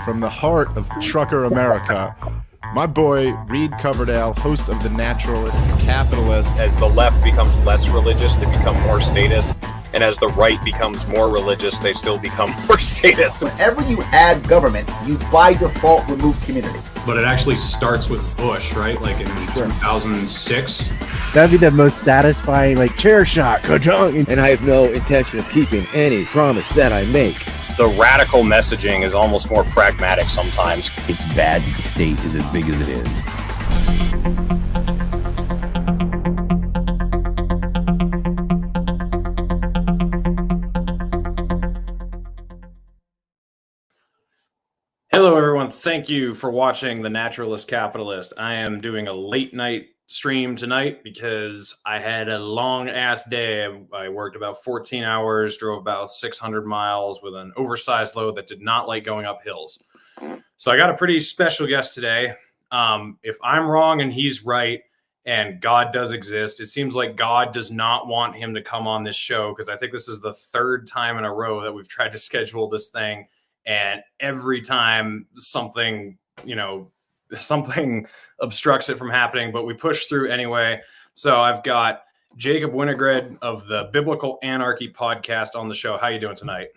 From the heart of trucker America, my boy Reed Coverdale, host of the Naturalist, Capitalist. As the left becomes less religious, they become more statist. And as the right becomes more religious, they still become more statist. Whenever you add government, you by default remove community. But it actually starts with Bush, right? Like in 2006. That'd be the most satisfying, like, chair shot, ka-chung. And I have no intention of keeping any promise that I make. The radical messaging is almost more pragmatic sometimes. It's bad that the state is as big as it is. Hello, everyone. Thank you for watching The Naturalist Capitalist. I am doing a late night stream tonight because I had a long ass day. I worked about 14 hours, drove about 600 miles with an oversized load that did not like going up hills. So I got a pretty special guest today. If I'm wrong and he's right and God does exist, it seems like God does not want him to come on this show because I think this is the third time in a row that we've tried to schedule this thing. And every time something obstructs it from happening, but we push through anyway. So I've got Jacob Winograd of the Biblical Anarchy podcast on the show. How you doing tonight?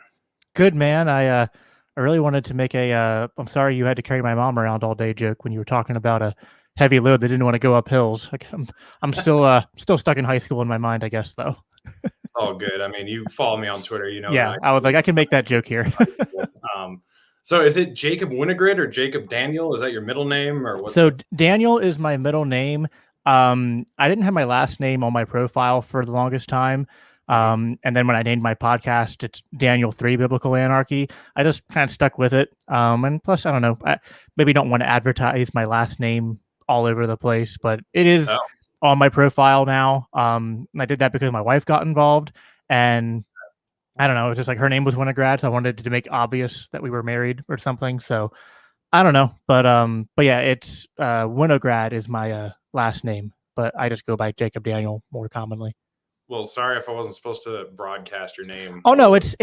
Good, man. I really wanted to make a I'm sorry you had to carry my mom around all day joke when you were talking about a heavy load that didn't want to go up hills. Like, I'm still stuck in high school in my mind, I guess, though. Oh, good. I mean, you follow me on Twitter, you know. Yeah, I was like, I can make that joke here. So is it Jacob Winograd or Jacob Daniel? Is that your middle name or what? So Daniel is my middle name. I didn't have my last name on my profile for the longest time. And then when I named my podcast, it's Daniel 3 Biblical Anarchy. I just kind of stuck with it. And plus, I don't know, I maybe don't want to advertise my last name all over the place, but it is on my profile now. And I did that because my wife got involved, and I don't know, it's just like her name was Winograd, so I wanted to make obvious that we were married or something. So I don't know, but yeah, it's Winograd is my last name, but I just go by Jacob Daniel more commonly. Well, sorry if I wasn't supposed to broadcast your name. Oh no, it's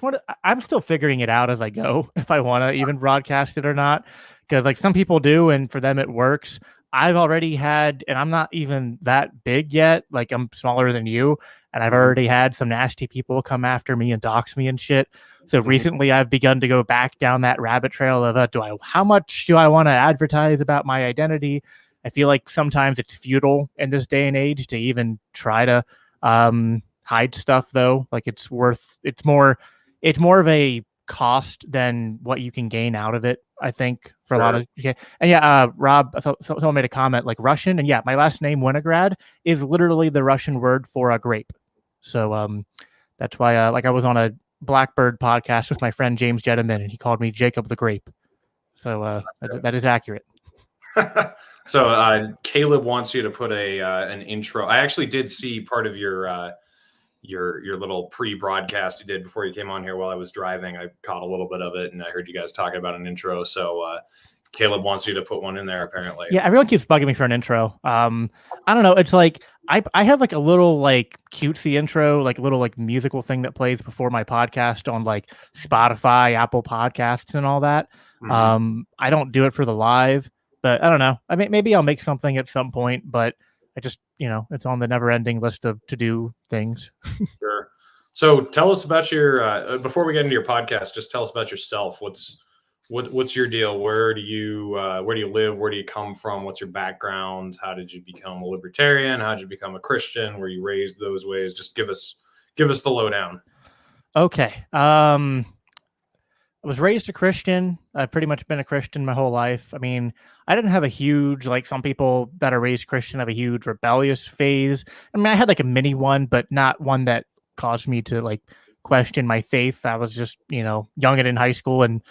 one. I'm still figuring it out as I go if I want to even broadcast it or not, because like some people do, and for them it works. I've already had, and I'm not even that big yet. Like I'm smaller than you, and I've already had some nasty people come after me and dox me and shit. So recently, I've begun to go back down that rabbit trail of how much do I want to advertise about my identity? I feel like sometimes it's futile in this day and age to even try to hide stuff, though. Like it's more of a cost than what you can gain out of it, I think, for a lot of. Okay. And yeah, Rob, someone made a comment like Russian, and yeah, my last name Winograd is literally the Russian word for a grape. So that's why like I was on a Blackbird podcast with my friend James Jettiman, and he called me Jacob the Grape. So that is accurate. So Caleb wants you to put an intro. I actually did see part of your little pre-broadcast you did before you came on here while I was driving. I caught a little bit of it, and I heard you guys talking about an intro. So Caleb wants you to put one in there, apparently. Yeah, everyone keeps bugging me for an intro. I don't know. It's like I have like a little like cutesy intro, like a little like musical thing that plays before my podcast on like Spotify, Apple Podcasts, and all that. Mm-hmm. I don't do it for the live, but I don't know. I mean, maybe I'll make something at some point, but I just, it's on the never-ending list of to-do things. Sure. So tell us about your, before we get into your podcast, just tell us about yourself. What's your deal? Where do you live? Where do you come from? What's your background? How did you become a libertarian? How did you become a Christian? Were you raised those ways? Just give us the lowdown. Okay. I was raised a Christian. I've pretty much been a Christian my whole life. I mean, I didn't have a huge, like some people that are raised Christian have a huge rebellious phase. I mean, I had like a mini one, but not one that caused me to like question my faith. I was just, young and in high school, and,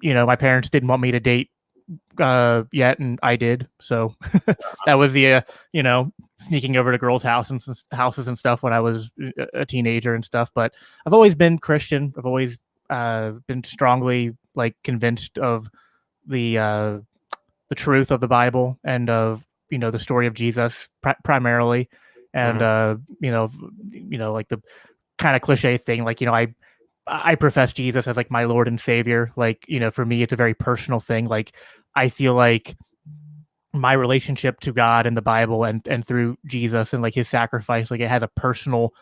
my parents didn't want me to date yet, and I did. So that was the, sneaking over to girls' houses and stuff when I was a teenager and stuff. But I've always been Christian. I've always been strongly like convinced of the truth of the Bible and of the story of Jesus primarily, and like the kind of cliche thing, like I I profess Jesus as like my Lord and Savior. Like, for me, it's a very personal thing. Like, I feel like my relationship to God and the Bible and through Jesus and like his sacrifice, like it has a personal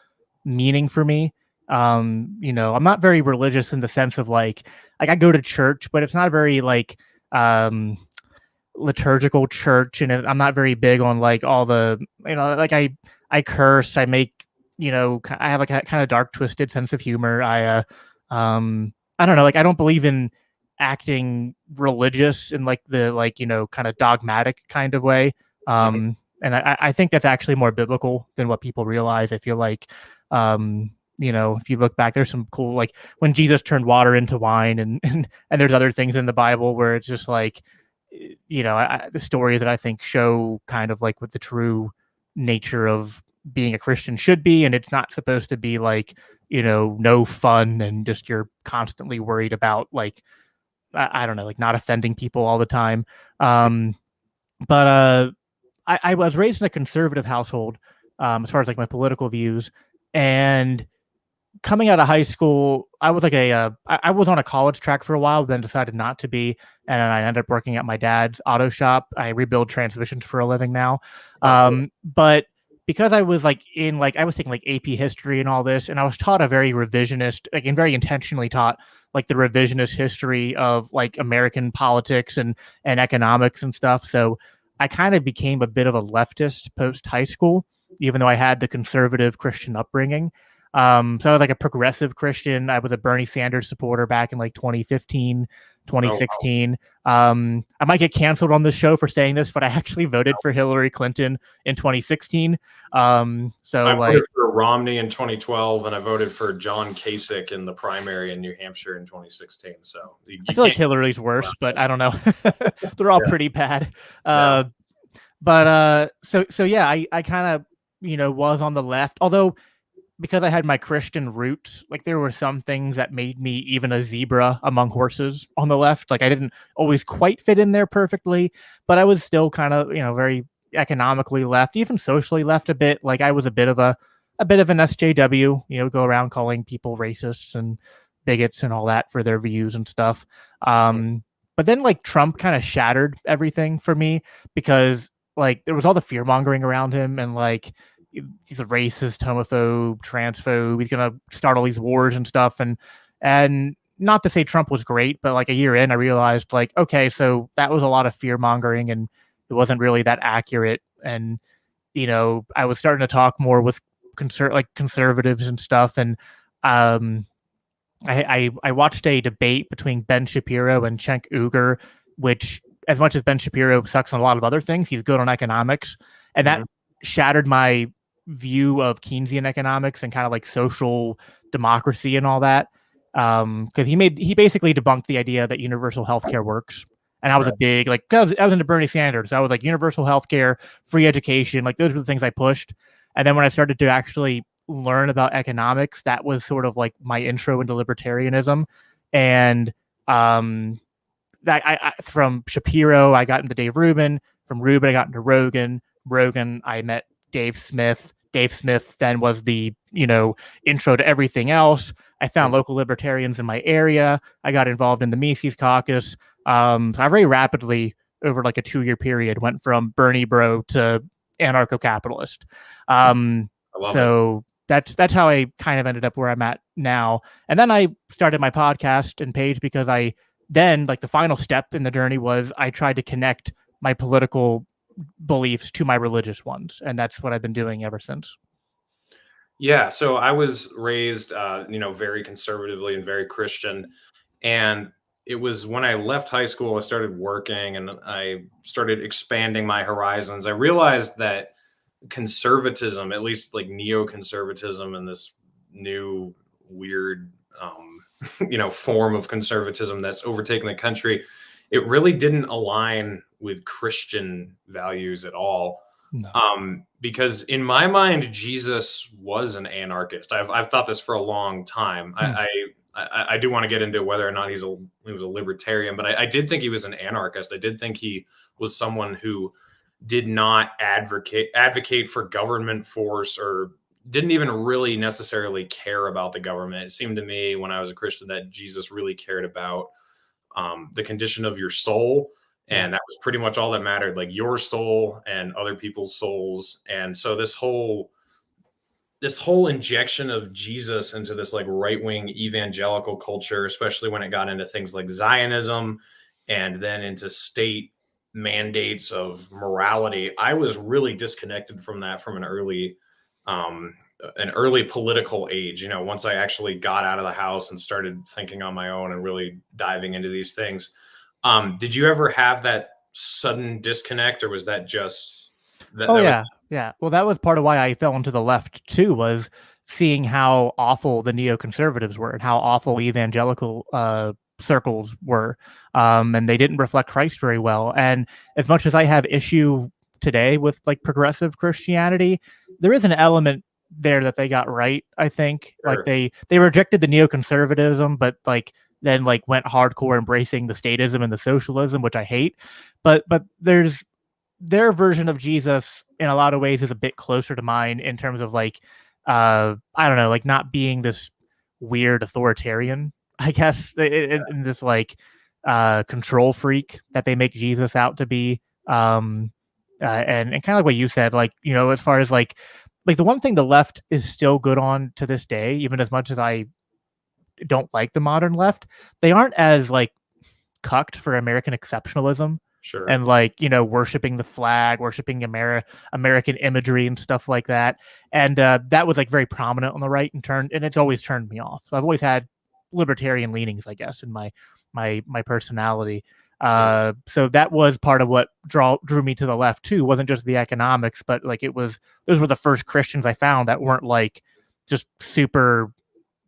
meaning for me. I'm not very religious in the sense of like I go to church, but it's not very like liturgical church, and I'm not very big on like all the like I curse, I make I have like a kind of dark, twisted sense of humor. I don't know, like I don't believe in acting religious in like the like kind of dogmatic kind of way. And I think that's actually more biblical than what people realize. I feel like if you look back, there's some cool like when Jesus turned water into wine, and there's other things in the Bible where it's just like the stories that I think show kind of like what the true nature of being a Christian should be, and it's not supposed to be like no fun and just you're constantly worried about like I don't know, like not offending people all the time. But I was raised in a conservative household as far as like my political views, and coming out of high school, I was like I was on a college track for a while, then decided not to be, and I ended up working at my dad's auto shop. I rebuild transmissions for a living now, but because I was like I was taking like AP history and all this, and I was taught a very revisionist, like and very intentionally taught like the revisionist history of like American politics and economics and stuff. So I kind of became a bit of a leftist post high school, even though I had the conservative Christian upbringing. So I was like a progressive Christian. I was a Bernie Sanders supporter back in like 2015, 2016. Oh, wow. I might get canceled on this show for saying this, but I actually voted for Hillary Clinton in 2016. So I voted for Romney in 2012, and I voted for John Kasich in the primary in New Hampshire in 2016. So I feel like Hillary's worse, but I don't know. They're all pretty bad. So yeah, I kind of, was on the left, although because I had my Christian roots, like there were some things that made me even a zebra among horses on the left. Like I didn't always quite fit in there perfectly, but I was still kind of, very economically left, even socially left a bit. Like I was a bit of an SJW, go around calling people racists and bigots and all that for their views and stuff. But then like Trump kind of shattered everything for me because like there was all the fear mongering around him and like, he's a racist, homophobe, transphobe. He's gonna start all these wars and stuff. And not to say Trump was great, but like a year in, I realized like, okay, so that was a lot of fear mongering, and it wasn't really that accurate. And I was starting to talk more with conservatives and stuff. And I watched a debate between Ben Shapiro and Cenk Uygur, which, as much as Ben Shapiro sucks on a lot of other things, he's good on economics, and that shattered my view of Keynesian economics and kind of like social democracy and all that. Because he basically debunked the idea that universal healthcare works. And I was a big, like, cause I was into Bernie Sanders. I was like universal healthcare, free education. Like those were the things I pushed. And then when I started to actually learn about economics, that was sort of like my intro into libertarianism. And that I from Shapiro, I got into Dave Rubin. From Rubin, I got into Rogan. Rogan, I met Dave Smith. Dave Smith then was the, intro to everything else. I found local libertarians in my area. I got involved in the Mises Caucus. I very rapidly, over like a 2-year period, went from Bernie bro to anarcho-capitalist. So that's how I kind of ended up where I'm at now. And then I started my podcast and page because the final step in the journey was I tried to connect my political beliefs to my religious ones, and that's what I've been doing ever since. Yeah, so I was raised very conservatively and very Christian, and it was when I left high school I started working and I started expanding my horizons. I realized that conservatism, at least like neoconservatism and this new weird form of conservatism that's overtaken the country, it really didn't align with Christian values at all. No. Because in my mind, Jesus was an anarchist. I've thought this for a long time. I do want to get into whether or not he was a libertarian, but I did think he was an anarchist. I did think he was someone who did not advocate for government force or didn't even really necessarily care about the government. It seemed to me when I was a Christian that Jesus really cared about the condition of your soul. And that was pretty much all that mattered, like your soul and other people's souls. And so this whole injection of Jesus into this like right-wing evangelical culture, especially when it got into things like Zionism and then into state mandates of morality, I was really disconnected from that from an early political age. You know, once I actually got out of the house and started thinking on my own and really diving into these things. Did you ever have that sudden disconnect, or was that just that? Yeah. Well, that was part of why I fell into the left too, was seeing how awful the neoconservatives were and how awful evangelical circles were. And they didn't reflect Christ very well. And as much as I have issue today with like progressive Christianity, there is an element there that they got right, I think. Sure. Like they rejected the neoconservatism, but like then like went hardcore embracing the statism and the socialism, which I hate. But there's their version of Jesus in a lot of ways is a bit closer to mine in terms of like I don't know, like not being this weird authoritarian, I guess, in this like control freak that they make Jesus out to be. And kind of like what you said, like, you know, as far as like the one thing the left is still good on to this day, even as much as I don't like the modern left, they aren't as like cucked for American exceptionalism. Sure. And like, you know, worshiping the flag, worshiping American imagery and stuff like that. And that was like very prominent on the right and it's always turned me off. So I've always had libertarian leanings, I guess, in my personality. So that was part of what drew me to the left too. It wasn't just the economics, but like those were the first Christians I found that weren't like just super,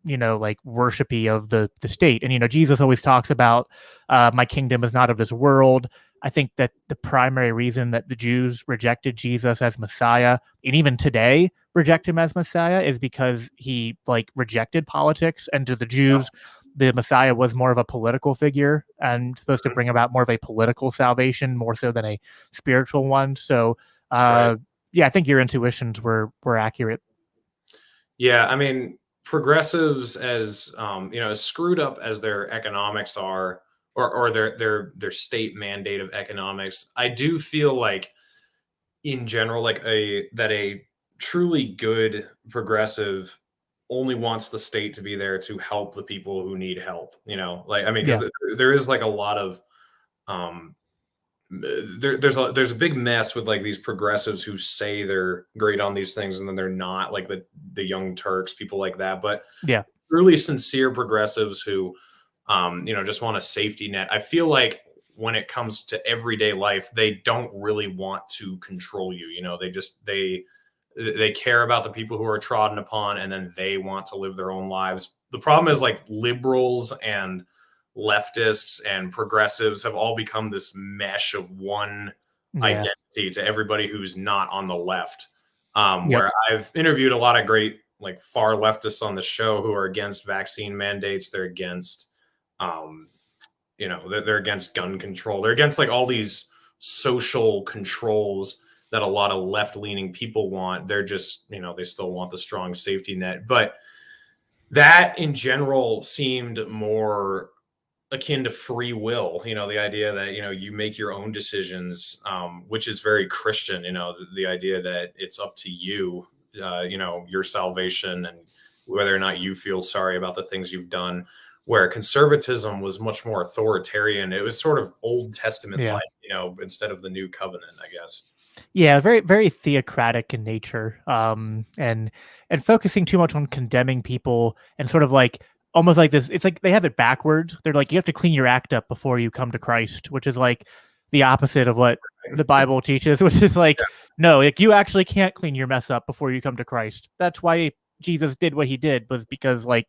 you know, like worshipy of the state. And, you know, Jesus always talks about my kingdom is not of this world. I think that the primary reason that the Jews rejected Jesus as Messiah, and even today reject him as Messiah, is because he like rejected politics. And to the Jews, the Messiah was more of a political figure and supposed to bring about more of a political salvation, more so than a spiritual one. So, yeah, I think your intuitions were accurate. Yeah, I mean, progressives, as you know, as screwed up as their economics are, or their state mandate of economics, I do feel like in general, like a truly good progressive only wants the state to be there to help the people who need help. You know, like, I mean, because there is like a lot of there's a big mess with like these progressives who say they're great on these things and then they're not, like the Young Turks, people like that. But yeah, really sincere progressives who you know, just want a safety net. I feel like when it comes to everyday life, they don't really want to control you. You know, they care about the people who are trodden upon, and then they want to live their own lives. The problem is like liberals and leftists and progressives have all become this mesh of one identity to everybody who's not on the left. Where I've interviewed a lot of great like far leftists on the show who are against vaccine mandates. They're against you know, they're against gun control. They're against like all these social controls that a lot of left-leaning people want. They're just, you know, they still want the strong safety net. But that in general seemed more akin to free will, you know, the idea that, you know, you make your own decisions, which is very Christian, you know, the idea that it's up to you, you know, your salvation and whether or not you feel sorry about the things you've done. Where conservatism was much more authoritarian. It was sort of Old Testament like, you know, instead of the New Covenant, I guess. Yeah, very, very theocratic in nature, and focusing too much on condemning people and sort of like almost like this. It's like they have it backwards. They're like, you have to clean your act up before you come to Christ, which is like the opposite of what the Bible teaches, which is like, no, like you actually can't clean your mess up before you come to Christ. That's why Jesus did what he did, was because like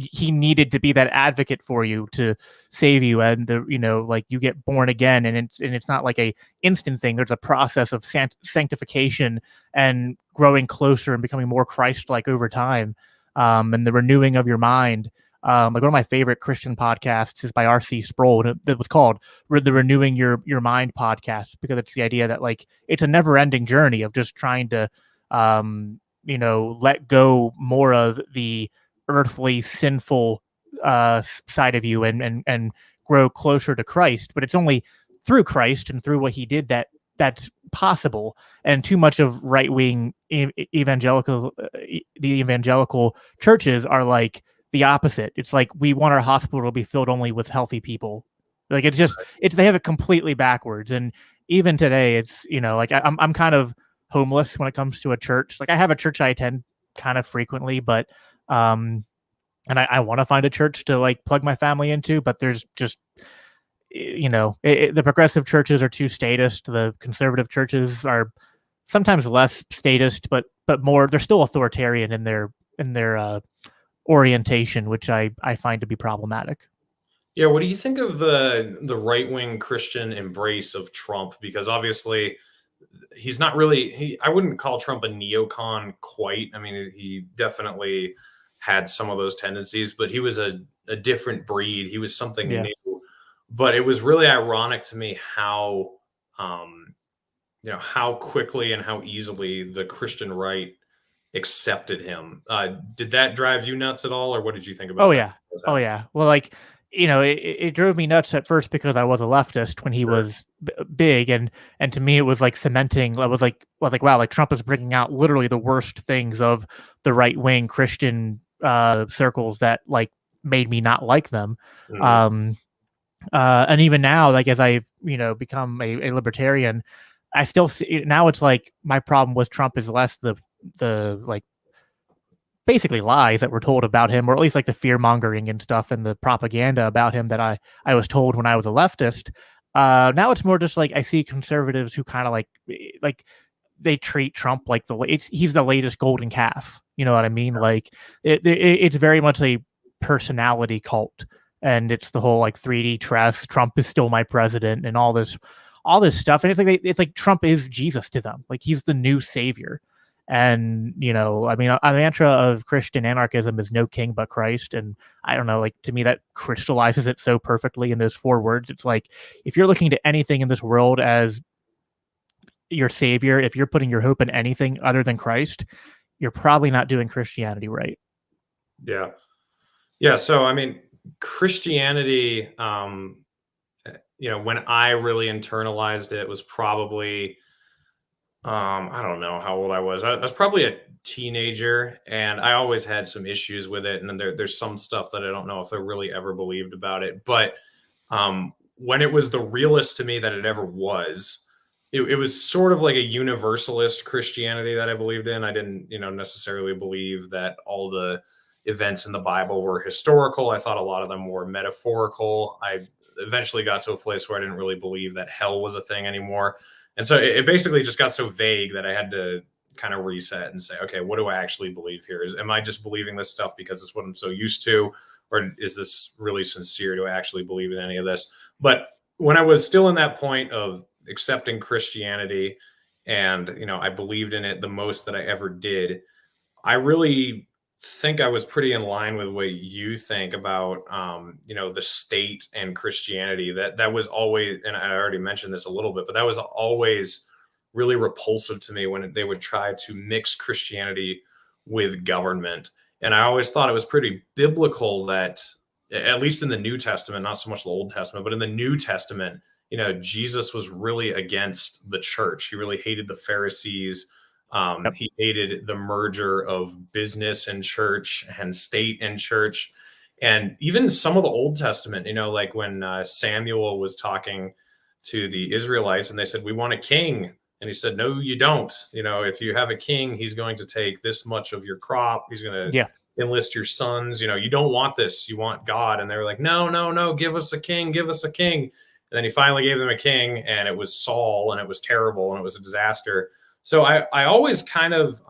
he needed to be that advocate for you to save you. And you know, like you get born again, and it's not like a instant thing. There's a process of sanctification and growing closer and becoming more Christ-like over time. And the renewing of your mind. Like one of my favorite Christian podcasts is by R.C. Sproul. It was called the Renewing Your Mind podcast, because it's the idea that like it's a never-ending journey of just trying to let go more of the earthly sinful side of you and grow closer to Christ. But it's only through Christ and through what he did that's possible. And too much of right-wing evangelical the evangelical churches are like the opposite. It's like, we want our hospital to be filled only with healthy people. Like, they have it completely backwards. And even today, it's, like, I'm kind of homeless when it comes to a church. Like, I have a church I attend kind of frequently, but and I want to find a church to like plug my family into, but there's just, the progressive churches are too statist. The conservative churches are sometimes less statist, but more, they're still authoritarian in their orientation, which I find to be problematic. Yeah, what do you think of the right-wing Christian embrace of Trump? Because obviously he's not really, I wouldn't call Trump a neocon quite. I mean, he definitely had some of those tendencies, but he was a different breed. He was something new. But it was really ironic to me how how quickly and how easily the Christian right accepted him. Did that drive you nuts at all, or what did you think about that? Oh yeah. Well, like, it drove me nuts at first because I was a leftist when he was big, and to me it was like cementing. I was like, wow, like Trump is bringing out literally the worst things of the right wing Christian circles that like made me not like them. And even now, like, as I've become a libertarian, I still see now, it's like my problem with Trump is less the like basically lies that were told about him, or at least like the fear mongering and stuff and the propaganda about him that I was told when I was a leftist. Now it's more just like I see conservatives who kind of like they treat Trump like he's the latest golden calf. You know what I mean? Like it's very much a personality cult, and it's the whole like 3D chess. Trump is still my president, and all this stuff. And it's like Trump is Jesus to them. Like, he's the new savior. And, I mean, a mantra of Christian anarchism is no king but Christ. And I don't know, like, to me, that crystallizes it so perfectly in those 4 words. It's like, if you're looking to anything in this world as your savior, if you're putting your hope in anything other than Christ, you're probably not doing Christianity right. Yeah. Yeah. So, I mean, Christianity, when I really internalized it was probably, I don't know how old I was. I was probably a teenager, and I always had some issues with it. And then there's some stuff that I don't know if I really ever believed about it. But when it was the realest to me that it ever was, it was sort of like a universalist Christianity that I believed in. I didn't, necessarily believe that all the events in the Bible were historical. I thought a lot of them were metaphorical. I eventually got to a place where I didn't really believe that hell was a thing anymore. And so it basically just got so vague that I had to kind of reset and say, okay, what do I actually believe here? Am I just believing this stuff because it's what I'm so used to? Or is this really sincere? Do I actually believe in any of this? But when I was still in that point of accepting Christianity and, I believed in it the most that I ever did, I really think I was pretty in line with what you think about, the state and Christianity. That was always, and I already mentioned this a little bit, but that was always really repulsive to me when they would try to mix Christianity with government. And I always thought it was pretty biblical that, at least in the New Testament, not so much the Old Testament, but in the New Testament, Jesus was really against the church. He really hated the Pharisees. He hated the merger of business and church and state and church. And even some of the Old Testament, like when Samuel was talking to the Israelites and they said, we want a king. And he said, no, you don't. If you have a king, he's going to take this much of your crop. He's going to enlist your sons. You don't want this. You want God. And they were like, no, give us a king. Give us a king. And then he finally gave them a king, and it was Saul, and it was terrible, and it was a disaster. So I always kind of,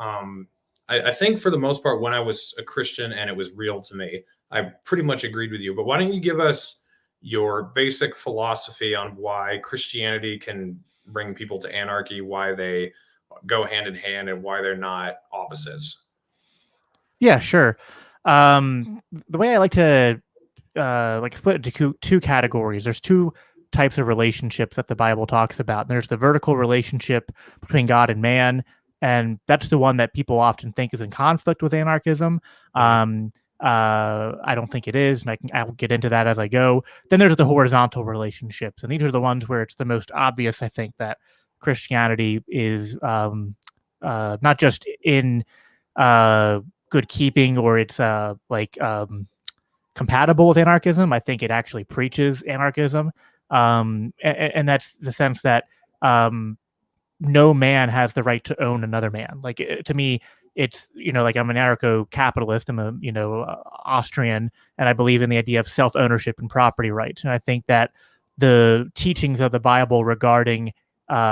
I think for the most part, when I was a Christian and it was real to me, I pretty much agreed with you. But why don't you give us your basic philosophy on why Christianity can bring people to anarchy, why they go hand in hand, and why they're not opposites? Yeah, sure. The way I like to split it into 2 categories. There's 2 types of relationships that the Bible talks about. There's the vertical relationship between God and man, And that's the one that people often think is in conflict with anarchism. I don't think it is, and I'll get into that as I go. Then there's the horizontal relationships, and these are the ones where it's the most obvious, I think, that Christianity is not just in good keeping, or it's compatible with anarchism. I think it actually preaches anarchism, and that's the sense that no man has the right to own another man. Like, to me, it's, like, I'm an anarcho-capitalist. I'm a Austrian, and I believe in the idea of self-ownership and property rights. And I think that the teachings of the Bible regarding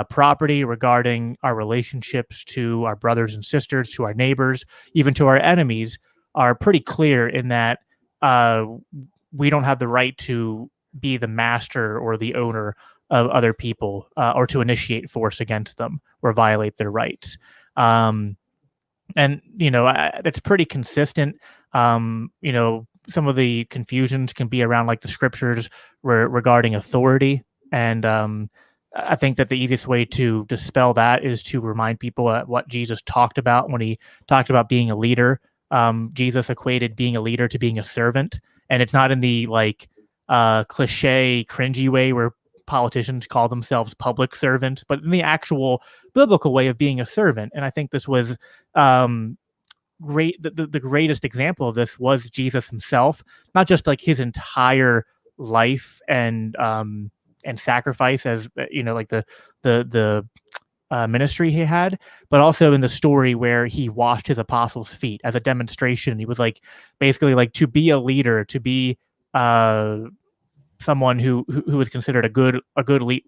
property, regarding our relationships to our brothers and sisters, to our neighbors, even to our enemies, are pretty clear in that we don't have the right to be the master or the owner of other people, or to initiate force against them or violate their rights. And that's pretty consistent. Some of the confusions can be around, like, the scriptures regarding authority, and I think that the easiest way to dispel that is to remind people what Jesus talked about when he talked about being a leader. Jesus equated being a leader to being a servant, and it's not in the cliche, cringy way where politicians call themselves public servants, but in the actual biblical way of being a servant. And I think this was great. The greatest example of this was Jesus himself, not just like his entire life and sacrifice, as like the ministry he had, but also in the story where he washed his apostles' feet as a demonstration. He was basically to be a leader, to be someone who is considered a good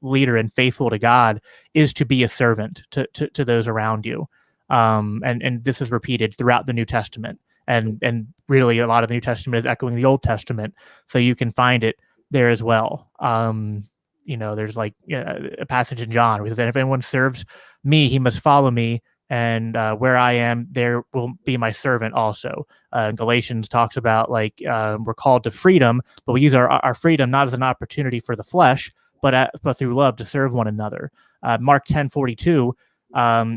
leader and faithful to God, is to be a servant to those around you. And this is repeated throughout the New Testament, and really a lot of the New Testament is echoing the Old Testament, so you can find it there as well. There's a passage in John where he says, "If anyone serves me, he must follow me, and where I am, there will be my servant also." Galatians talks about we're called to freedom, but we use our freedom not as an opportunity for the flesh, but through love to serve one another. Mark 10:42,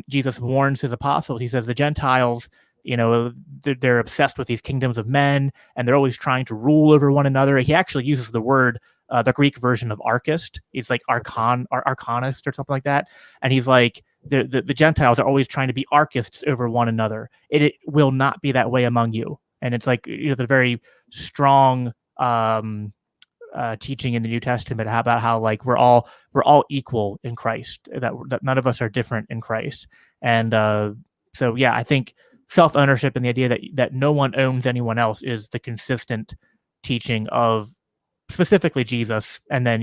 Jesus warns his apostles. He says the Gentiles, they're obsessed with these kingdoms of men, and they're always trying to rule over one another. He actually uses the word, the Greek version of archist. It's like arcanist or something like that. And he's like, the Gentiles are always trying to be archists over one another. It will not be that way among you. And it's the very strong teaching in the New Testament about how we're all equal in Christ, that none of us are different in Christ. And so yeah, I think self-ownership and the idea that no one owns anyone else is the consistent teaching of specifically Jesus. And then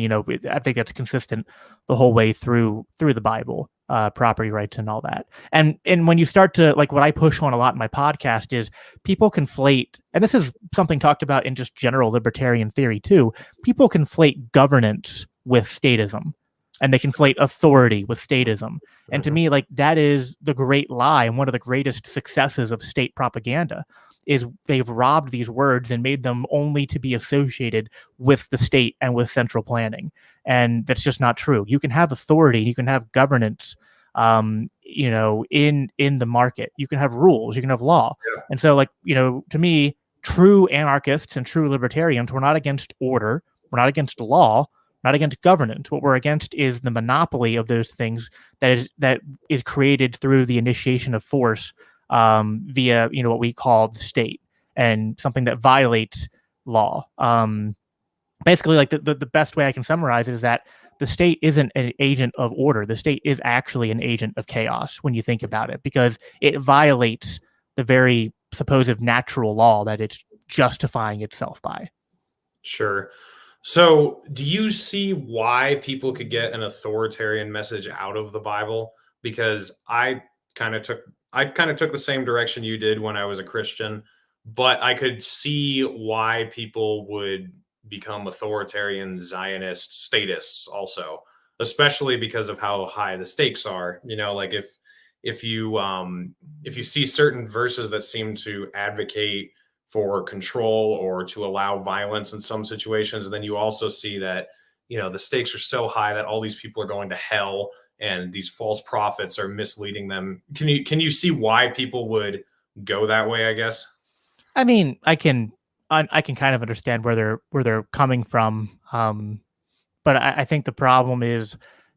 I think that's consistent the whole way through the Bible, property rights and all that. And when you start to, what I push on a lot in my podcast is people conflate, and this is something talked about in just general libertarian theory too, people conflate governance with statism, and they conflate authority with statism. And to me, that is the great lie, and one of the greatest successes of state propaganda is they've robbed these words and made them only to be associated with the state and with central planning. And that's just not true. You can have authority, you can have governance, in the market. You can have rules, you can have law. Yeah. And so, to me, true anarchists and true libertarians, we're not against order, we're not against law, not against governance. What we're against is the monopoly of those things that is created through the initiation of force via what we call the state, and something that violates law. Basically, the best way I can summarize it is that the state isn't an agent of order. The state is actually an agent of chaos when you think about it, because it violates the very supposed natural law that it's justifying itself by. Sure. So do you see why people could get an authoritarian message out of the Bible? Because I kind of took the same direction you did when I was a Christian, but I could see why people would become authoritarian Zionist statists also, especially because of how high the stakes are. If you see certain verses that seem to advocate for control or to allow violence in some situations, and then you also see that the stakes are so high that all these people are going to hell, and these false prophets are misleading them. Can you see why people would go that way, I guess? I mean, I can kind of understand where they're coming from. But I think the problem is,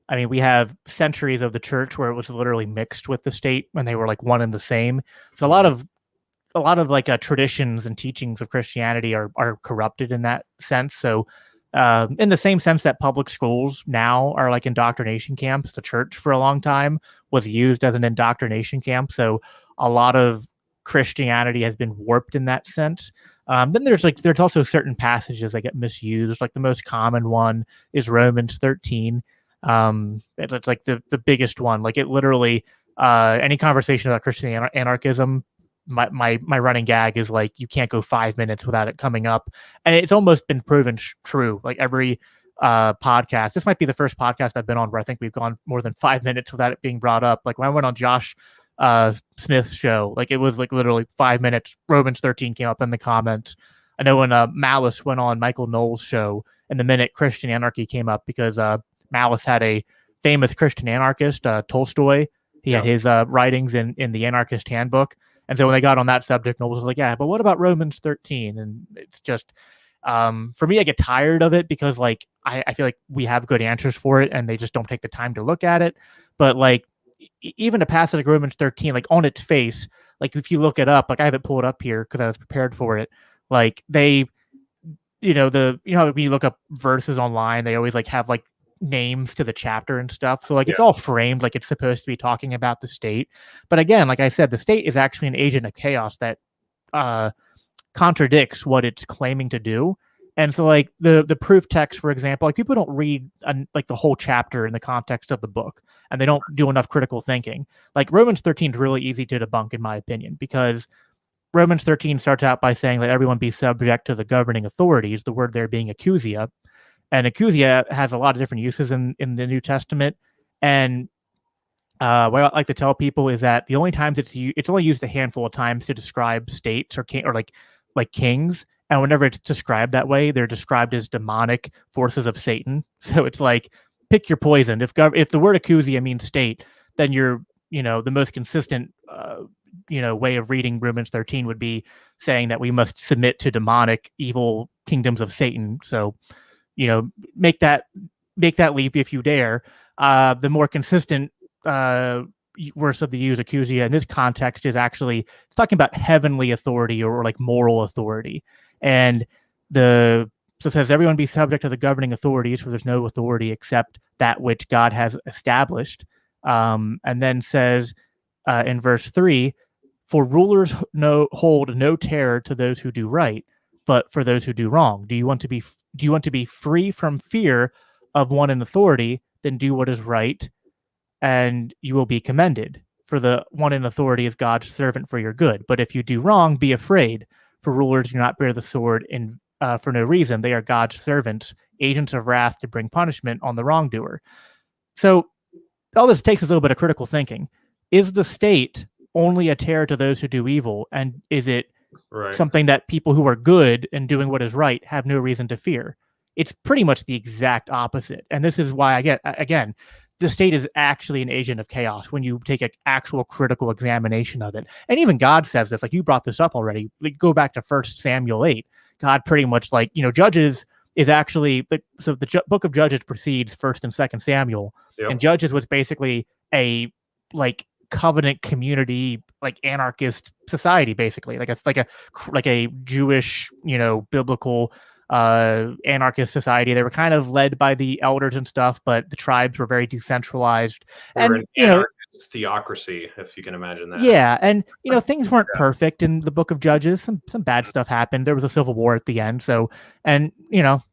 I mean, we have centuries of the church where it was literally mixed with the state when they were like one and the same. So a lot of like traditions and teachings of Christianity are corrupted in that sense. So in the same sense that public schools now are like indoctrination camps, the church for a long time was used as an indoctrination camp. So a lot of Christianity has been warped in that sense. Then there's also certain passages that get misused. Like the most common one is Romans 13. It's like the biggest one. Like it literally, any conversation about Christian anarchism, my running gag is like, you can't go 5 minutes without it coming up. And it's almost been proven true. Like every podcast, this might be the first podcast I've been on where I think we've gone more than 5 minutes without it being brought up. Like when I went on Josh Smith's show, like it was like literally 5 minutes, Romans 13 came up in the comments. I know when Malice went on Michael Knowles' show, in the minute Christian anarchy came up, because Malice had a famous Christian anarchist, Tolstoy. He had his writings in the Anarchist Handbook. And so when they got on that subject, Knowles was like, yeah, but what about Romans 13? And it's just, for me, I get tired of it because like, I feel like we have good answers for it and they just don't take the time to look at it. But like, even a passage like Romans 13, like on its face, like if you look it up, like I have it pulled up here because I was prepared for it. Like they, when you look up verses online, they always like have like names to the chapter and stuff. So like it's all framed like it's supposed to be talking about the state. But again, like I said, the state is actually an agent of chaos that contradicts what it's claiming to do. And so like the proof text, for example, like people don't read like the whole chapter in the context of the book, and they don't do enough critical thinking. Like Romans 13 is really easy to debunk, in my opinion, because Romans 13 starts out by saying, let everyone be subject to the governing authorities, the word there being exousia. And exousia has a lot of different uses in the New Testament. And what I like to tell people is that the only times it's only used a handful of times to describe states or like kings. And whenever it's described that way, they're described as demonic forces of Satan. So it's like, pick your poison. If the word exousia means state, then you're, the most consistent, way of reading Romans 13 would be saying that we must submit to demonic, evil kingdoms of Satan. So, make that leap if you dare. The more consistent worse of the use exousia in this context is actually, it's talking about heavenly authority or like moral authority. And so it says everyone be subject to the governing authorities, for there's no authority except that which God has established. And then says in verse 3, for rulers hold no terror to those who do right, but for those who do wrong. Do you want to be free from fear of one in authority? Then do what is right, and you will be commended. For the one in authority is God's servant for your good. But if you do wrong, be afraid. For rulers do not bear the sword for no reason. They are God's servants, agents of wrath to bring punishment on the wrongdoer. So all this takes a little bit of critical thinking. Is the state only a terror to those who do evil? And is it something that people who are good and doing what is right have no reason to fear? It's pretty much the exact opposite. And this is why, again, the state is actually an agent of chaos when you take an actual critical examination of it. And even God says this, like you brought this up already. Like, go back to 1 Samuel 8. God pretty much Judges is actually, so the book of Judges precedes 1 and 2 Samuel. Yep. And Judges was basically a covenant community, anarchist society, basically like a Jewish, biblical anarchist society. They were kind of led by the elders and stuff, but the tribes were very decentralized. And theocracy, if you can imagine that. Yeah, and things weren't perfect in the book of Judges. Some bad stuff happened. There was a civil war at the end. So, and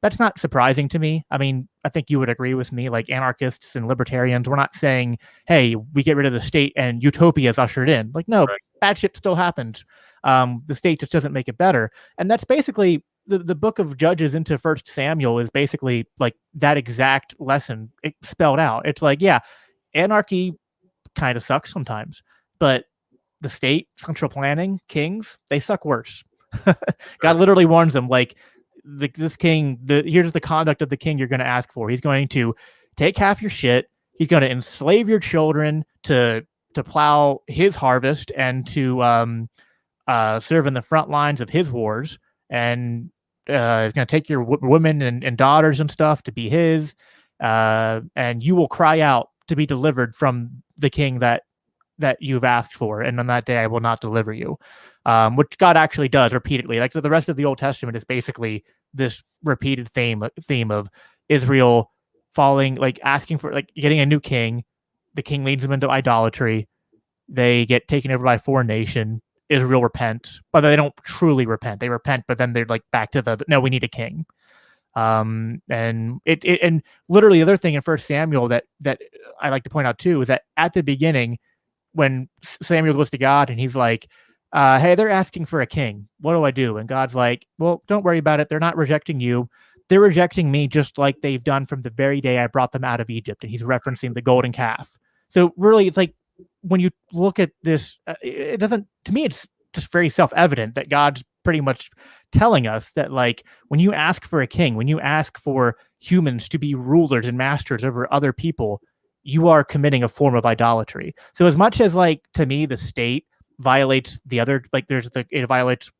that's not surprising to me. I mean, I think you would agree with me. Like anarchists and libertarians, we're not saying, "Hey, we get rid of the state and utopia is ushered in." Like, no, bad shit still happens. The state just doesn't make it better, and that's basically the book of Judges into 1 Samuel is basically like that exact lesson spelled out. It's like, yeah, anarchy kind of sucks sometimes, but the state, central planning, kings, they suck worse. God literally warns them, like, this king, here's the conduct of the king you're going to ask for. He's going to take half your shit. He's going to enslave your children to plow his harvest and to serve in the front lines of his wars. And he's going to take your women and daughters and stuff to be his. And you will cry out to be delivered from the king that you've asked for. And on that day, I will not deliver you. Which God actually does repeatedly. Like, so the rest of the Old Testament is basically this repeated theme of Israel falling, like asking for, like getting a new king. The king leads them into idolatry. They get taken over by a foreign nation. Israel repents, but they don't truly repent. They repent, but then they're like back to no, we need a king. And and literally the other thing in First Samuel that I like to point out too is that at the beginning, when Samuel goes to God and he's like, hey, they're asking for a king. What do I do? And God's like, well, don't worry about it. They're not rejecting you. They're rejecting me just like they've done from the very day I brought them out of Egypt. And he's referencing the golden calf. So really, it's like when you look at this, it doesn't, to me, it's just very self-evident that God's pretty much telling us that, like, when you ask for a king, when you ask for humans to be rulers and masters over other people, you are committing a form of idolatry. So as much as, like, to me, the state violates the other, like, it violates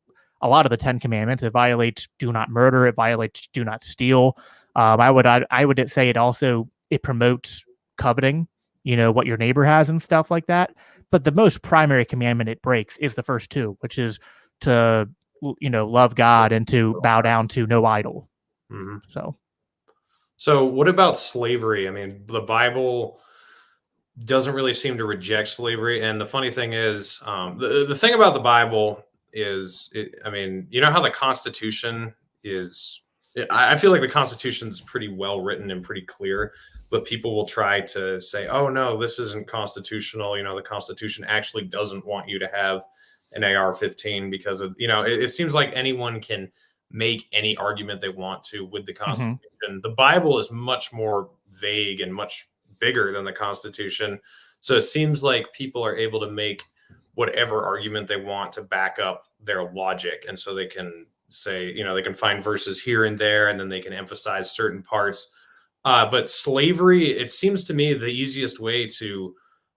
a lot of the 10 Commandments. It violates do not murder. It violates do not steal. I would say it promotes coveting, what your neighbor has and stuff like that. But the most primary commandment it breaks is the first two, which is to, love God and to bow down to no idol. Mm-hmm. So what about slavery? I mean, the Bible doesn't really seem to reject slavery. And the funny thing is, the thing about the Bible is, how the Constitution is, I feel like the Constitution's pretty well written and pretty clear, but people will try to say, oh no, this isn't constitutional. The Constitution actually doesn't want you to have an AR-15 because of, it seems like anyone can make any argument they want to with the Constitution. Mm-hmm. The Bible is much more vague and much bigger than the Constitution. So it seems like people are able to make whatever argument they want to back up their logic. And so they can say, they can find verses here and there, and then they can emphasize certain parts. But slavery, it seems to me the easiest way to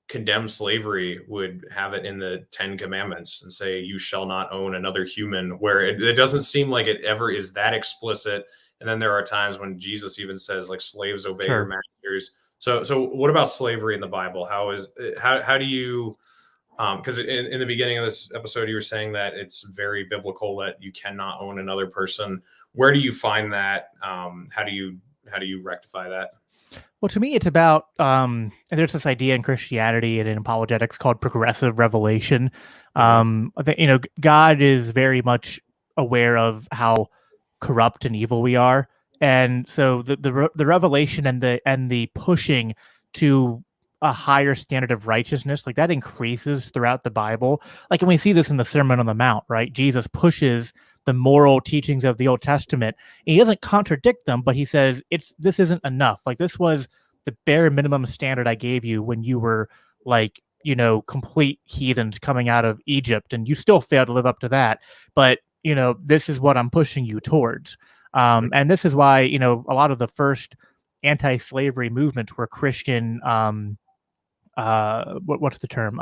condemn slavery would have it in the 10 Commandments and say, you shall not own another human, where it doesn't seem like it ever is that explicit. And then there are times when Jesus even says, like, slaves obey your masters. So what about slavery in the Bible? How do you, because in the beginning of this episode, you were saying that it's very biblical that you cannot own another person. Where do you find that? How do you rectify that? Well, to me, it's about, and there's this idea in Christianity and in apologetics called progressive revelation. I think, God is very much aware of how corrupt and evil we are. And so the revelation and the pushing to a higher standard of righteousness, like that increases throughout the Bible. Like, and we see this in the Sermon on the Mount, right? Jesus pushes the moral teachings of the Old Testament. He doesn't contradict them, but he says this isn't enough. Like, this was the bare minimum standard I gave you when you were, like, complete heathens coming out of Egypt, and you still failed to live up to that. But this is what I'm pushing you towards. And this is why a lot of the first anti-slavery movements were Christian. What's the term?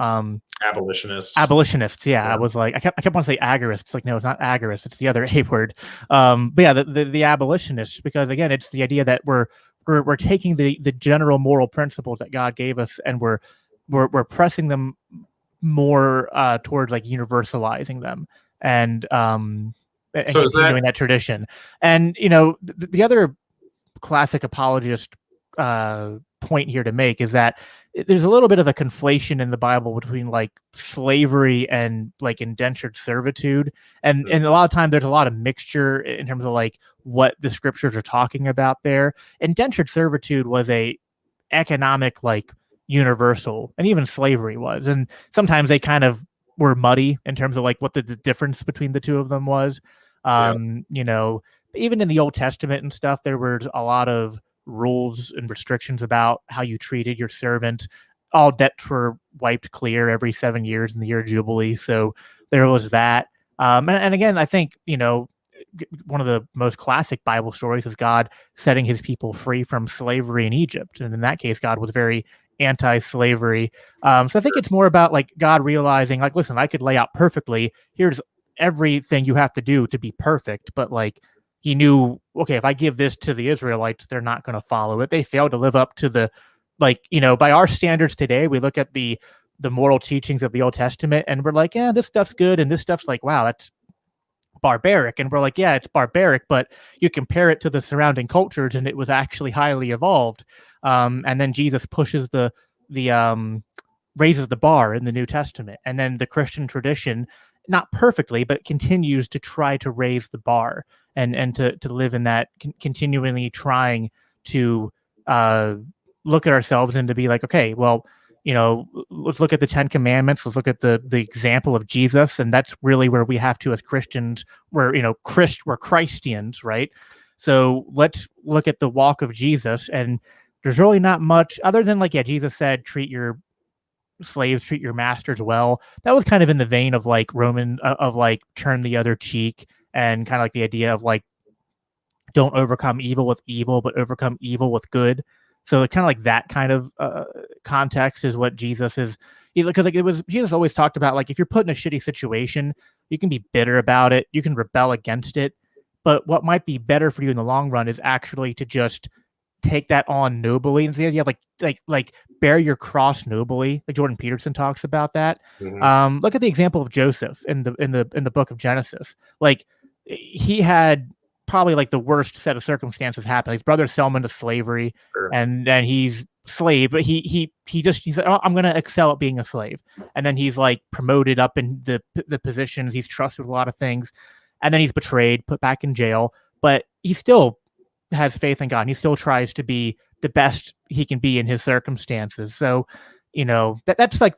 Abolitionists. Yeah. I was like, I kept wanting to say agorists. Like, no, it's not agorists. It's the other A word. But yeah, the abolitionists, because again, it's the idea that we're taking the general moral principles that God gave us, and we're pressing them more towards, like, universalizing them and so continuing that tradition. And the other classic apologist point here to make is that there's a little bit of a conflation in the Bible between, like, slavery and, like, indentured servitude, and a lot of time there's a lot of mixture in terms of, like, what the scriptures are talking about there. Indentured servitude was a economic, like, universal, and even slavery was, and sometimes they kind of were muddy in terms of, like, what the difference between the two of them was. Even in the Old Testament and stuff, there was a lot of rules and restrictions about how you treated your servant. All debts were wiped clear every 7 years in the year of Jubilee. So there was that. And again, I think, one of the most classic Bible stories is God setting his people free from slavery in Egypt. And in that case, God was very anti-slavery. So I think it's more about like God realizing, like, listen, I could lay out perfectly. Here's everything you have to do to be perfect. But like, he knew, okay, if I give this to the Israelites, they're not going to follow it. They failed to live up to the, like, by our standards today, we look at the moral teachings of the Old Testament and we're like, yeah, this stuff's good. And this stuff's like, wow, that's barbaric. And we're like, yeah, it's barbaric, but you compare it to the surrounding cultures and it was actually highly evolved. And then Jesus pushes raises the bar in the New Testament. And then the Christian tradition, not perfectly, but continues to try to raise the bar and to live in that, continually trying to look at ourselves and to be like, okay, well, let's look at the 10 Commandments. Let's look at the example of Jesus. And that's really where we have to, as Christians, we're Christians, right? So let's look at the walk of Jesus. And there's really not much other than like, yeah, Jesus said, treat your slaves, treat your masters well. That was kind of in the vein of like of like turn the other cheek, and kind of like the idea of like, don't overcome evil with evil, but overcome evil with good. So kind of like that kind of context is what Jesus is, because like Jesus always talked about, like, if you're put in a shitty situation, you can be bitter about it, you can rebel against it, but what might be better for you in the long run is actually to just take that on nobly. And the idea of like bear your cross nobly, like Jordan Peterson talks about that. Mhm. Look at the example of Joseph in the book of Genesis. Like, he had probably like the worst set of circumstances happen. His brothers sell him into slavery, Sure. and he's slave, but he said, oh, I'm going to excel at being a slave. And then he's like promoted up in the positions. He's trusted with a lot of things, and then he's betrayed, put back in jail, but he still has faith in God. And he still tries to be the best he can be in his circumstances. So, that's like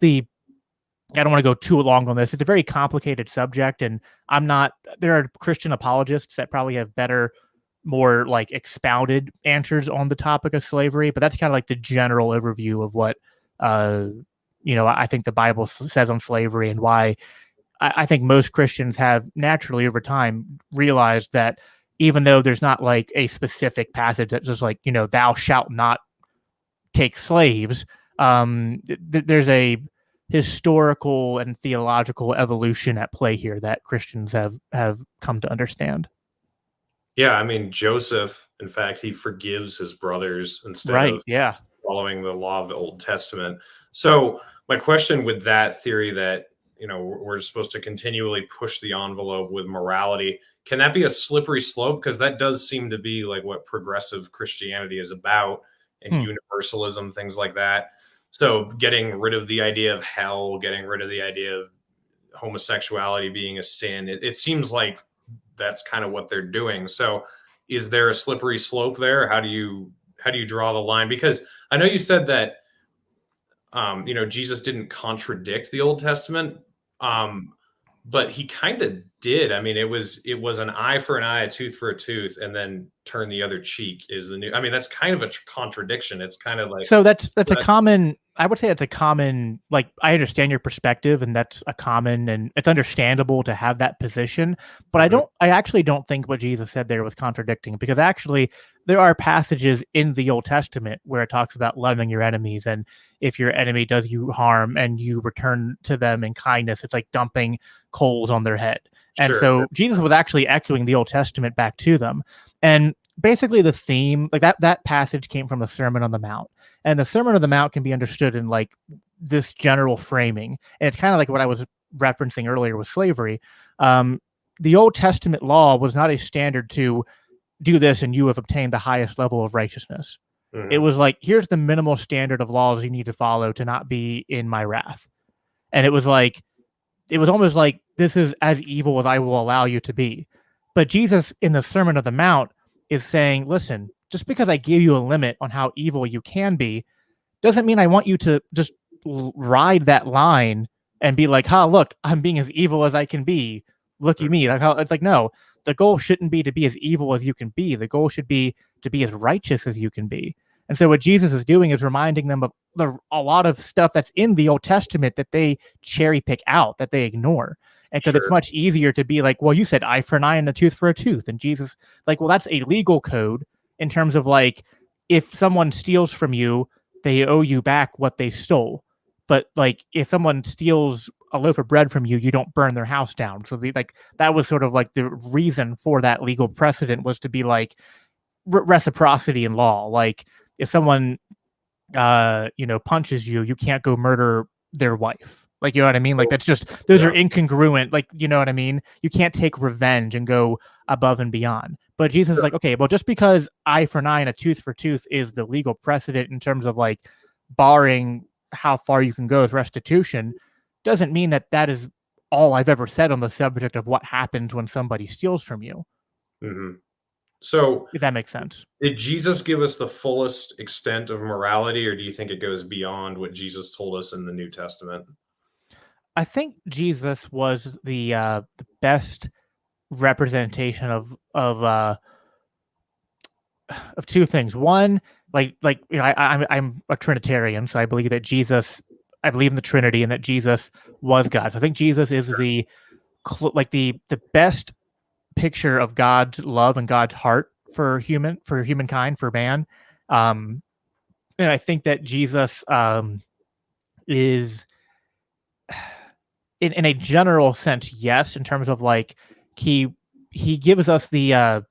I don't want to go too long on this. It's a very complicated subject, and there are Christian apologists that probably have better, more like expounded answers on the topic of slavery, but that's kind of like the general overview of what, I think the Bible says on slavery, and why I think most Christians have naturally over time realized that even though there's not like a specific passage that's just like, thou shalt not take slaves, there's a historical and theological evolution at play here that Christians have come to understand. Yeah, I mean, Joseph, in fact, he forgives his brothers instead of following the law of the Old Testament. So my question with that theory that, we're supposed to continually push the envelope with morality, can that be a slippery slope? Because that does seem to be like what progressive Christianity is about, and universalism, things like that. So getting rid of the idea of hell, getting rid of the idea of homosexuality being a sin, it seems like that's kind of what they're doing. So is there a slippery slope there? How do you draw the line? Because I know you said that, Jesus didn't contradict the Old Testament, but he kind of did. I mean, it was an eye for an eye, a tooth for a tooth, and then turn the other cheek is the new. I mean, that's kind of a contradiction. It's kind of like, so that's a common. I would say it's a common. Like, I understand your perspective, and that's a common, and it's understandable to have that position. But I actually don't think what Jesus said there was contradicting, because actually there are passages in the Old Testament where it talks about loving your enemies, and if your enemy does you harm and you return to them in kindness, it's like dumping coals on their head. And so Jesus was actually echoing the Old Testament back to them. And basically the theme, like that passage came from the Sermon on the Mount. And the Sermon on the Mount can be understood in like this general framing. And it's kind of like what I was referencing earlier with slavery. The Old Testament law was not a standard to do this and you have obtained the highest level of righteousness. It was like, here's the minimal standard of laws you need to follow to not be in my wrath. And it was almost like, this is as evil as I will allow you to be. But Jesus in the Sermon on the Mount is saying, listen, just because I give you a limit on how evil you can be, doesn't mean I want you to just ride that line and be like, look, I'm being as evil as I can be. Look at me. It's like, no, the goal shouldn't be to be as evil as you can be. The goal should be to be as righteous as you can be. And so what Jesus is doing is reminding them of a lot of stuff that's in the Old Testament that they cherry pick out, that they ignore. And because it's much easier to be like, well, you said eye for an eye and a tooth for a tooth. And Jesus, like, well, that's a legal code in terms of like, if someone steals from you, they owe you back what they stole. But like, if someone steals a loaf of bread from you, you don't burn their house down. So that was sort of like the reason for that legal precedent, was to be like reciprocity in law. Like if someone, punches you, you can't go murder their wife. Like, you know what I mean? Like that's just, those are incongruent. Like, you know what I mean? You can't take revenge and go above and beyond. But Jesus is like, okay, well, just because eye for an eye and a tooth for tooth is the legal precedent in terms of like barring how far you can go as restitution, doesn't mean that is all I've ever said on the subject of what happens when somebody steals from you. Mm-hmm. So if that makes sense. Did Jesus give us the fullest extent of morality, or do you think it goes beyond what Jesus told us in the New Testament? I think Jesus was the best representation of two things. One, I'm a Trinitarian, so I believe that I believe in the Trinity and that Jesus was God. So I think Jesus is the best picture of God's love and God's heart for humankind, for man. And I think that Jesus is, in a general sense, yes, in terms of like he gives us the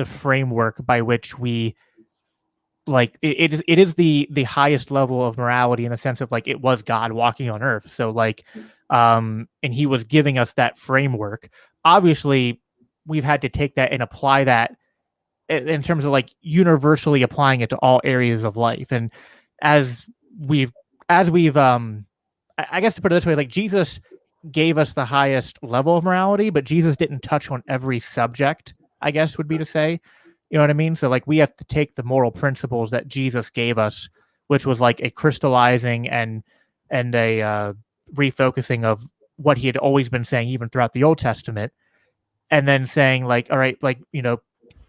framework by which we, like, it is the highest level of morality in the sense of like it was God walking on earth. So like and he was giving us that framework. Obviously we've had to take that and apply that in terms of like universally applying it to all areas of life. And as we've I guess to put it this way, like Jesus gave us the highest level of morality, but Jesus didn't touch on every subject, I guess would be to say. You know what I mean? So like we have to take the moral principles that Jesus gave us, which was like a crystallizing and a refocusing of what he had always been saying even throughout the Old Testament, and then saying like, all right, like,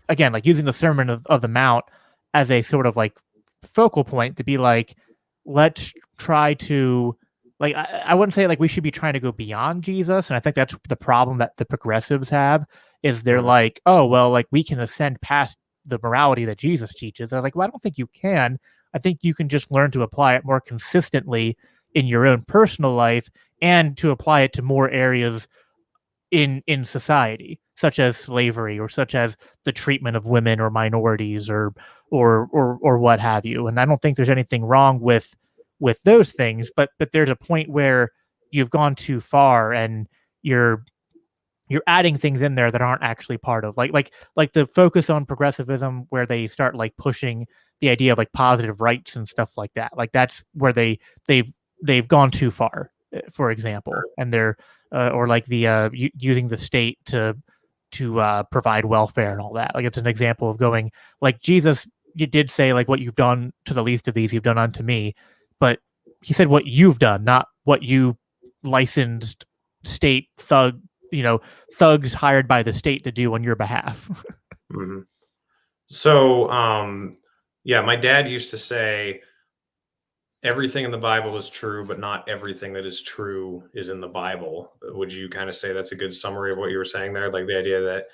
again, like using the Sermon of the Mount as a sort of like focal point to be like, let's try to, like, I wouldn't say like we should be trying to go beyond Jesus. And I think that's the problem that the progressives have, is they're like, oh, well, like we can ascend past the morality that Jesus teaches. I'm like, well, I don't think you can. I think you can just learn to apply it more consistently in your own personal life and to apply it to more areas in society, such as slavery or such as the treatment of women or minorities or what have you. And I don't think there's anything wrong with those things, but there's a point where you've gone too far and you're adding things in there that aren't actually part of like the focus on progressivism, where they start like pushing the idea of like positive rights and stuff like that. Like that's where they've gone too far, for example, and they're or like the using the state to provide welfare and all that. Like it's an example of going, like, Jesus, you did say like, what you've done to the least of these you've done unto me, but he said what you've done, not what you licensed state thugs hired by the state to do on your behalf. Mm-hmm. So my dad used to say everything in the Bible is true, but not everything that is true is in the Bible. Would you kind of say that's a good summary of what you were saying there? Like the idea that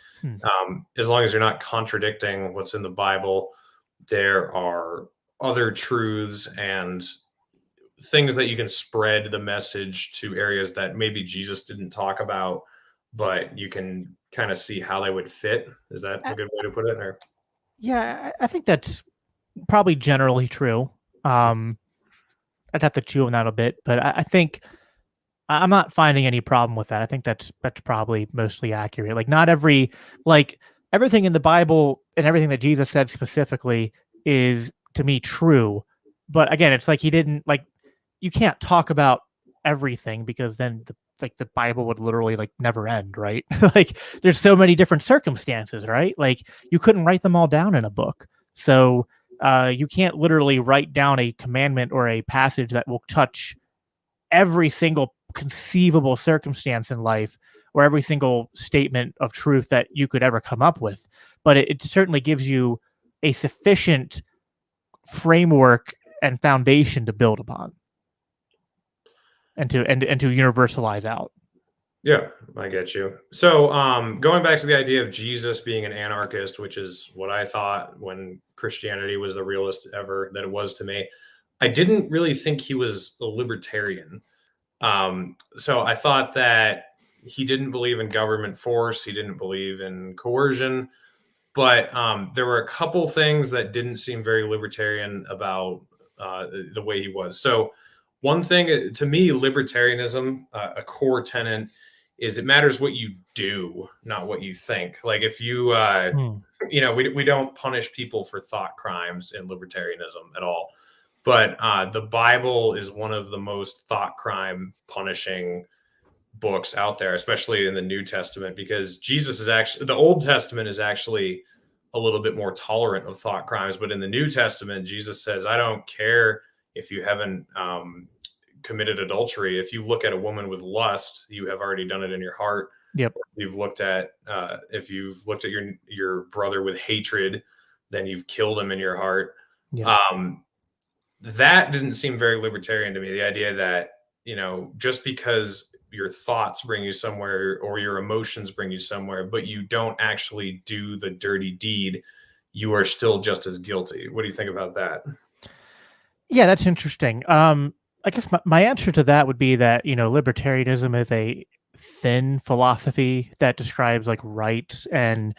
as long as you're not contradicting what's in the Bible, there are other truths and things that you can spread the message to areas that maybe Jesus didn't talk about, but you can kind of see how they would fit. Is that a good way to put it? Or? Yeah, I think that's probably generally true. I'd have to chew on that a bit, but I think I'm not finding any problem with that. I think that's probably mostly accurate. Like not everything in the Bible and everything that Jesus said specifically is, to me, true. But again, it's like he didn't, like, you can't talk about everything because then the Bible would literally like never end, right? Like there's so many different circumstances, right? Like you couldn't write them all down in a book. So you can't literally write down a commandment or a passage that will touch every single conceivable circumstance in life or every single statement of truth that you could ever come up with. But it certainly gives you a sufficient framework and foundation to build upon and to universalize out. Yeah, I get you. So, going back to the idea of Jesus being an anarchist, which is what I thought when Christianity was the realest ever that it was to me, I didn't really think he was a libertarian. So I thought that he didn't believe in government force, he didn't believe in coercion, but there were a couple things that didn't seem very libertarian about the way he was. So, one thing to me, libertarianism, a core tenet, is it matters what you do, not what you think. Like if you, Hmm. we don't punish people for thought crimes in libertarianism at all. But the Bible is one of the most thought crime punishing books out there, especially in the New Testament, because Jesus is actually, the Old Testament is actually a little bit more tolerant of thought crimes. But in the New Testament, Jesus says, I don't care if you haven't committed adultery. If you look at a woman with lust, you have already done it in your heart. Yep. If you've looked at your brother with hatred, then you've killed him in your heart. Yeah. That didn't seem very libertarian to me. The idea that, just because your thoughts bring you somewhere or your emotions bring you somewhere, but you don't actually do the dirty deed, you are still just as guilty. What do you think about that? Yeah, that's interesting. I guess my answer to that would be that, libertarianism is a thin philosophy that describes like rights and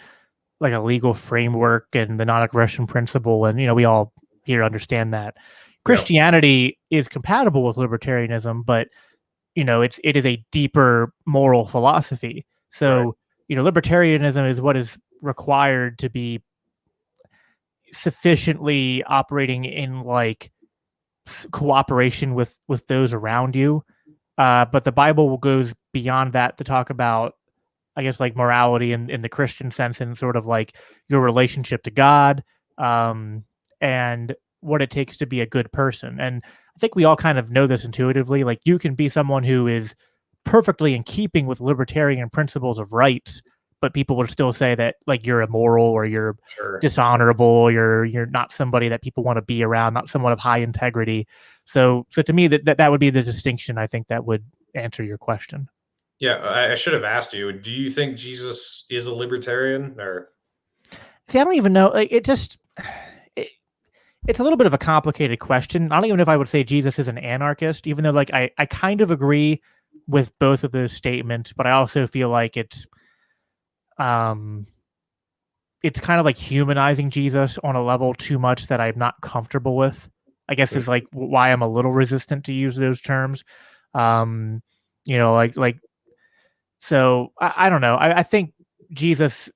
like a legal framework and the non-aggression principle. And, we all here understand that. Christianity is compatible with libertarianism, but it is a deeper moral philosophy. So, libertarianism is what is required to be sufficiently operating in like cooperation with those around you. But the Bible goes beyond that to talk about, I guess, like morality in the Christian sense and sort of like your relationship to God, and what it takes to be a good person. And I think we all kind of know this intuitively. Like you can be someone who is perfectly in keeping with libertarian principles of rights, but people would still say that like you're immoral or you're dishonorable, you're not somebody that people want to be around, not someone of high integrity. So to me, that would be the distinction. I think that would answer your question. Yeah, I should have asked you. Do you think Jesus is a libertarian, or? See, I don't even know. Like, it's a little bit of a complicated question. I don't even know if I would say Jesus is an anarchist, even though like I kind of agree with both of those statements, but I also feel like it's kind of like humanizing Jesus on a level too much that I'm not comfortable with. I guess is like why I'm a little resistant to use those terms. So I don't know. I think Jesus,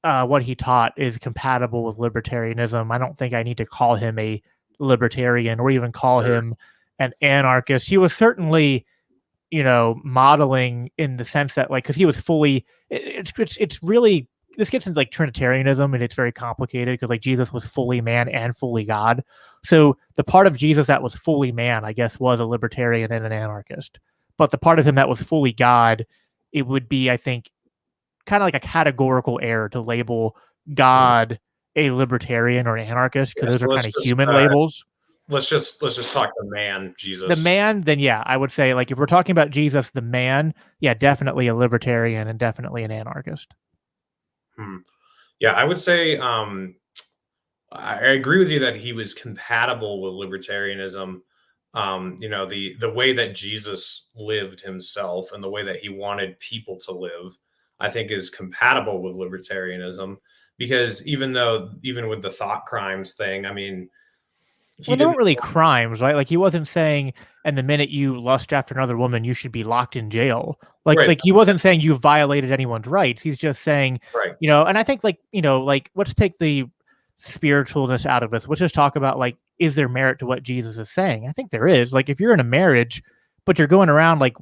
what he taught is compatible with libertarianism. I don't think I need to call him a libertarian or even call him an anarchist. He was certainly, modeling in the sense that like, cause he was fully, it's really, this gets into like Trinitarianism and it's very complicated because like Jesus was fully man and fully God. So the part of Jesus that was fully man, I guess, was a libertarian and an anarchist. But the part of him that was fully God, it would be, I think, kind of like a categorical error to label God a libertarian or an anarchist because those are kind of human labels. Let's just talk the man, Jesus. The man, then yeah, I would say like if we're talking about Jesus, the man, yeah, definitely a libertarian and definitely an anarchist. Yeah, I would say I agree with you that he was compatible with libertarianism. The way that Jesus lived himself and the way that he wanted people to live, I think is compatible with libertarianism, because even with the thought crimes thing, I mean, they weren't really crimes, right? Like he wasn't saying, and the minute you lust after another woman, you should be locked in jail. Like he wasn't saying you violated anyone's rights. He's just saying, and I think like let's take the spiritualness out of this. Let's just talk about like, is there merit to what Jesus is saying? I think there is. Like if you're in a marriage, but you're going around like,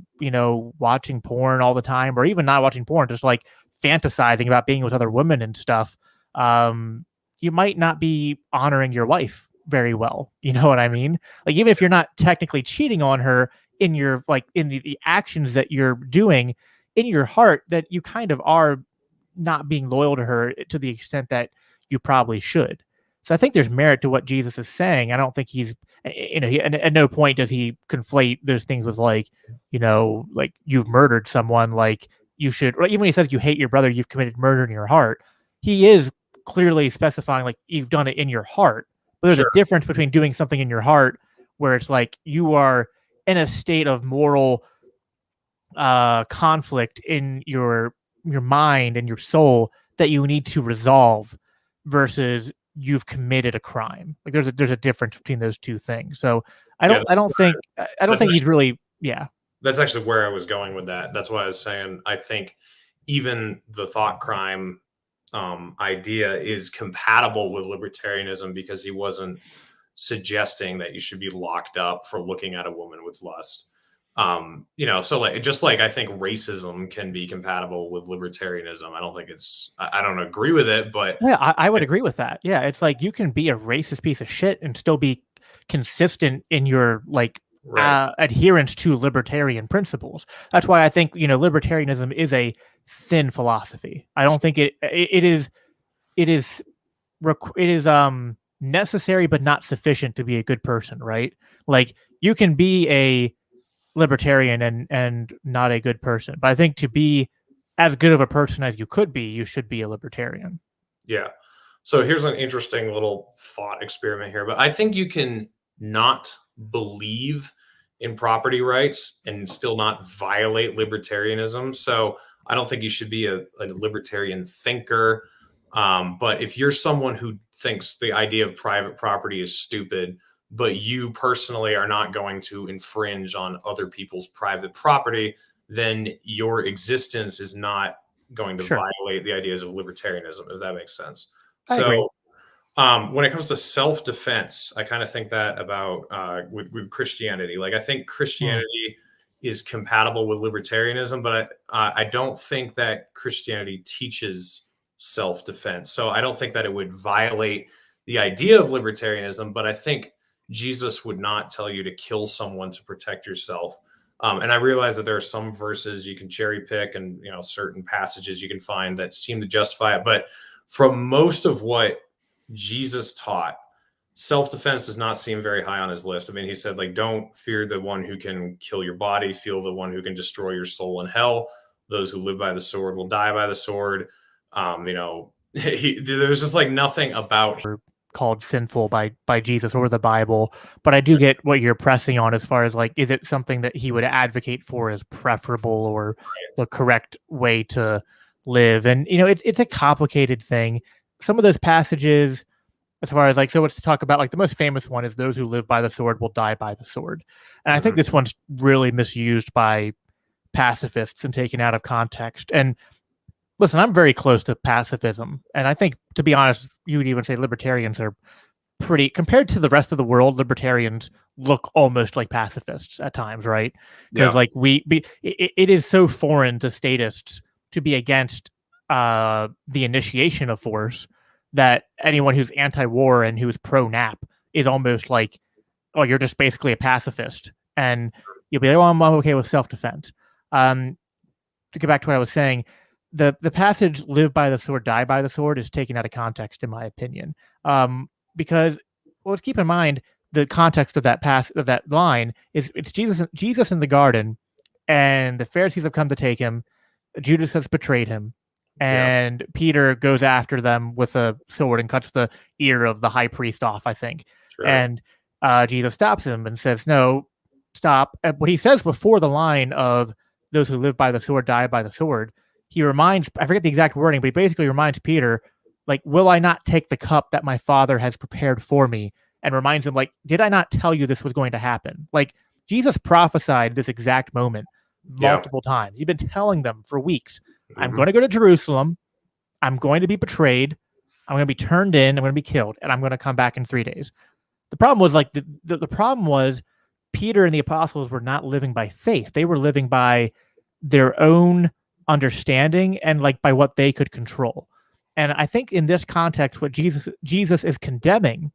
watching porn all the time, or even not watching porn, just like fantasizing about being with other women and stuff, you might not be honoring your wife very well. You know what I mean? Like even if you're not technically cheating on her in your like in the actions that you're doing in your heart, that you kind of are not being loyal to her to the extent that you probably should. So I think there's merit to what Jesus is saying. I don't think he's And at no point does he conflate those things with like, like you've murdered someone, like you should, or even when he says you hate your brother, you've committed murder in your heart. He is clearly specifying like you've done it in your heart. But there's a difference between doing something in your heart where it's like you are in a state of moral conflict in your mind and your soul that you need to resolve versus you've committed a crime. Like there's a difference between those two things. So I don't think he's really That's actually where I was going with that. That's why I was saying I think even the thought crime idea is compatible with libertarianism because he wasn't suggesting that you should be locked up for looking at a woman with lust. So like just like I think racism can be compatible with libertarianism. I don't think I don't agree with it, but yeah, I would agree with that. Yeah, it's like you can be a racist piece of shit and still be consistent in your like adherence to libertarian principles. That's why I think libertarianism is a thin philosophy. I don't think it is necessary but not sufficient to be a good person, right? Like you can be a libertarian and not a good person, but I think to be as good of a person as you could be, you should be a libertarian. Yeah. So here's an interesting little thought experiment here, but I think you can not believe in property rights and still not violate libertarianism. So I don't think you should be a libertarian thinker. But if you're someone who thinks the idea of private property is stupid, but you personally are not going to infringe on other people's private property, then your existence is not going to violate the ideas of libertarianism, if that makes sense. So when it comes to self-defense, I kind of think that about with Christianity. Like I think Christianity is compatible with libertarianism, but I don't think that Christianity teaches self-defense. So I don't think that it would violate the idea of libertarianism, but I think Jesus would not tell you to kill someone to protect yourself. And I realize that there are some verses you can cherry pick and, certain passages you can find that seem to justify it. But from most of what Jesus taught, self-defense does not seem very high on his list. I mean, he said, like, don't fear the one who can kill your body, fear the one who can destroy your soul in hell. Those who live by the sword will die by the sword. There's just like nothing about called sinful by Jesus or the Bible, but I do get what you're pressing on as far as like, is it something that he would advocate for as preferable or the correct way to live? And it's a complicated thing. Some of those passages, as far as like, so let's talk about like the most famous one is those who live by the sword will die by the sword. And I think this one's really misused by pacifists and taken out of context. And listen, I'm very close to pacifism. And I think, to be honest, you would even say libertarians are pretty, compared to the rest of the world, libertarians look almost like pacifists at times, right? Because like it is so foreign to statists to be against the initiation of force that anyone who's anti-war and who's pro-nap is almost like, oh, you're just basically a pacifist. And you'll be like, well, I'm okay with self-defense. To get back to what I was saying, the passage "live by the sword, die by the sword" is taken out of context, in my opinion. Because let's keep in mind the context of that line is it's Jesus in the garden, and the Pharisees have come to take him. Judas has betrayed him, and Peter goes after them with a sword and cuts the ear of the high priest off, I think. Sure. And Jesus stops him and says, "No, stop." What he says before the line of "those who live by the sword die by the sword," he reminds, I forget the exact wording, but he basically reminds Peter, like, will I not take the cup that my Father has prepared for me? And reminds him, like, did I not tell you this was going to happen? Like, Jesus prophesied this exact moment multiple times. He's been telling them for weeks, I'm going to go to Jerusalem. I'm going to be betrayed. I'm going to be turned in. I'm going to be killed. And I'm going to come back in 3 days. The problem was, like, the problem was Peter and the apostles were not living by faith. They were living by their own understanding and like by what they could control. And I think in this context, what Jesus is condemning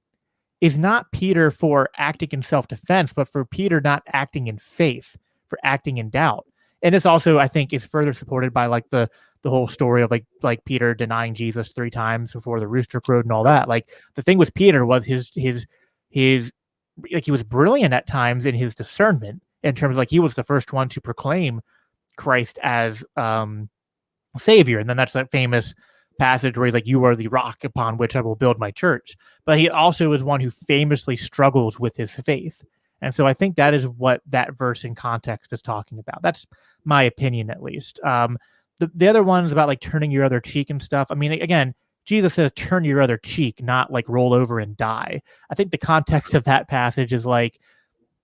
is not Peter for acting in self-defense, but for Peter not acting in faith, for acting in doubt. And this also, I think, is further supported by like the whole story of like Peter denying Jesus 3 times before the rooster crowed and all that. Like the thing with Peter was his like he was brilliant at times in his discernment, in terms of like he was the first one to proclaim Christ as savior. And then that's that famous passage where he's like, "You are the rock upon which I will build my church." But he also is one who famously struggles with his faith. And so I think that is what that verse in context is talking about. That's my opinion, at least. The other ones about like turning your other cheek and stuff. I mean, again, Jesus says, "Turn your other cheek," not like roll over and die. I think the context of that passage is like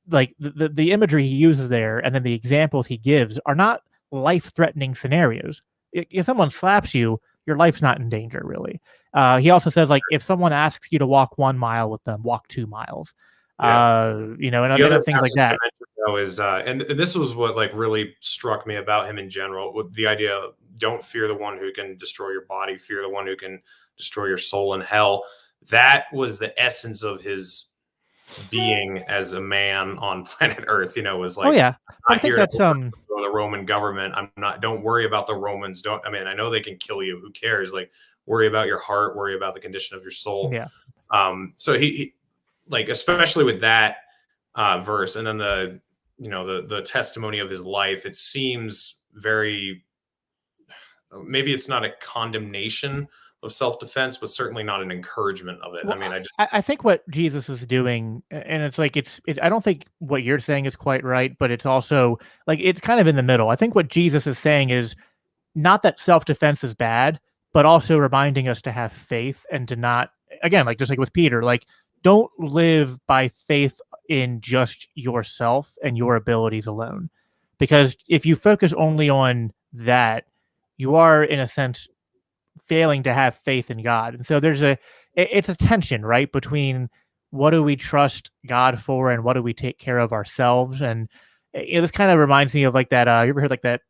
the imagery he uses there, and then the examples he gives are not life-threatening scenarios. If someone slaps you, your life's not in danger, really. He also says, like, if someone asks you to walk 1 mile with them, walk 2 miles. And other things like that. Is and this was what like really struck me about him in general, with the idea of don't fear the one who can destroy your body, fear the one who can destroy your soul in hell. That was the essence of his being as a man on planet Earth. Was like, oh yeah, I think that's the Roman government. Don't worry about the Romans. I know they can kill you. Who cares? Like, worry about your heart, worry about the condition of your soul. Yeah. So he like, especially with that verse, and then the testimony of his life, it seems very, maybe it's not a condemnation of self-defense, but certainly not an encouragement of it. Well, I think what Jesus is doing, and it's like, I don't think what you're saying is quite right, but it's also like, it's kind of in the middle. I think what Jesus is saying is not that self-defense is bad, but also reminding us to have faith and to not, again, like just like with Peter, like, don't live by faith in just yourself and your abilities alone. Because if you focus only on that, you are, in a sense, failing to have faith in God. And so it's a tension, right, between what do we trust God for and what do we take care of ourselves. And this kind of reminds me of like that, you ever heard like that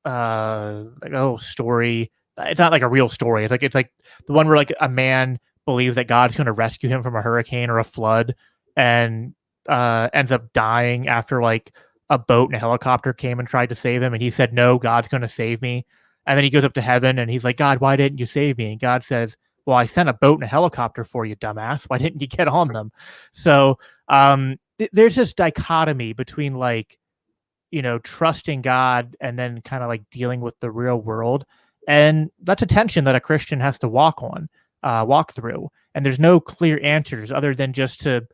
like a little story? It's not like a real story. It's like the one where like a man believes that God's going to rescue him from a hurricane or a flood, and ends up dying after like a boat and a helicopter came and tried to save him, and he said, "No, God's going to save me." And then he goes up to heaven and he's like, "God, why didn't you save me?" And God says, "Well, I sent a boat and a helicopter for you, dumbass. Why didn't you get on them?" So there's this dichotomy between like, trusting God and then kind of like dealing with the real world. And that's a tension that a Christian has to walk through. And there's no clear answers other than just to,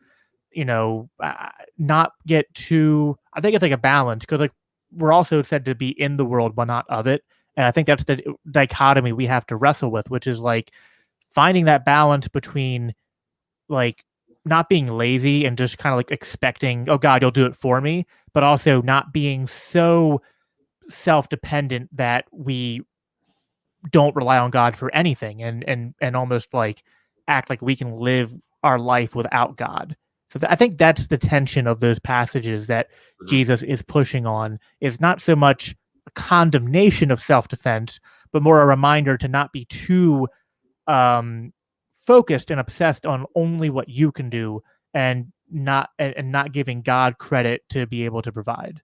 not get too, I think it's like a balance, because like we're also said to be in the world, but not of it. And I think that's the dichotomy we have to wrestle with, which is like finding that balance between like not being lazy and just kind of like expecting, "Oh God, you'll do it for me," but also not being so self-dependent that we don't rely on God for anything and almost like act like we can live our life without God. So I think that's the tension of those passages that Jesus is pushing on, is not so much a condemnation of self-defense, but more a reminder to not be too focused and obsessed on only what you can do, and not giving God credit to be able to provide.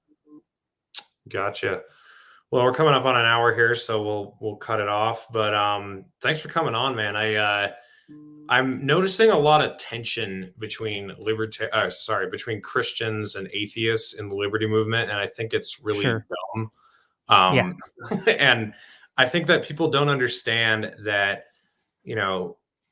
Gotcha. Well, we're coming up on an hour here, so we'll cut it off. But thanks for coming on, man. I'm noticing a lot of tension between between Christians and atheists in the liberty movement, and I think it's really dumb. And I think that people don't understand that,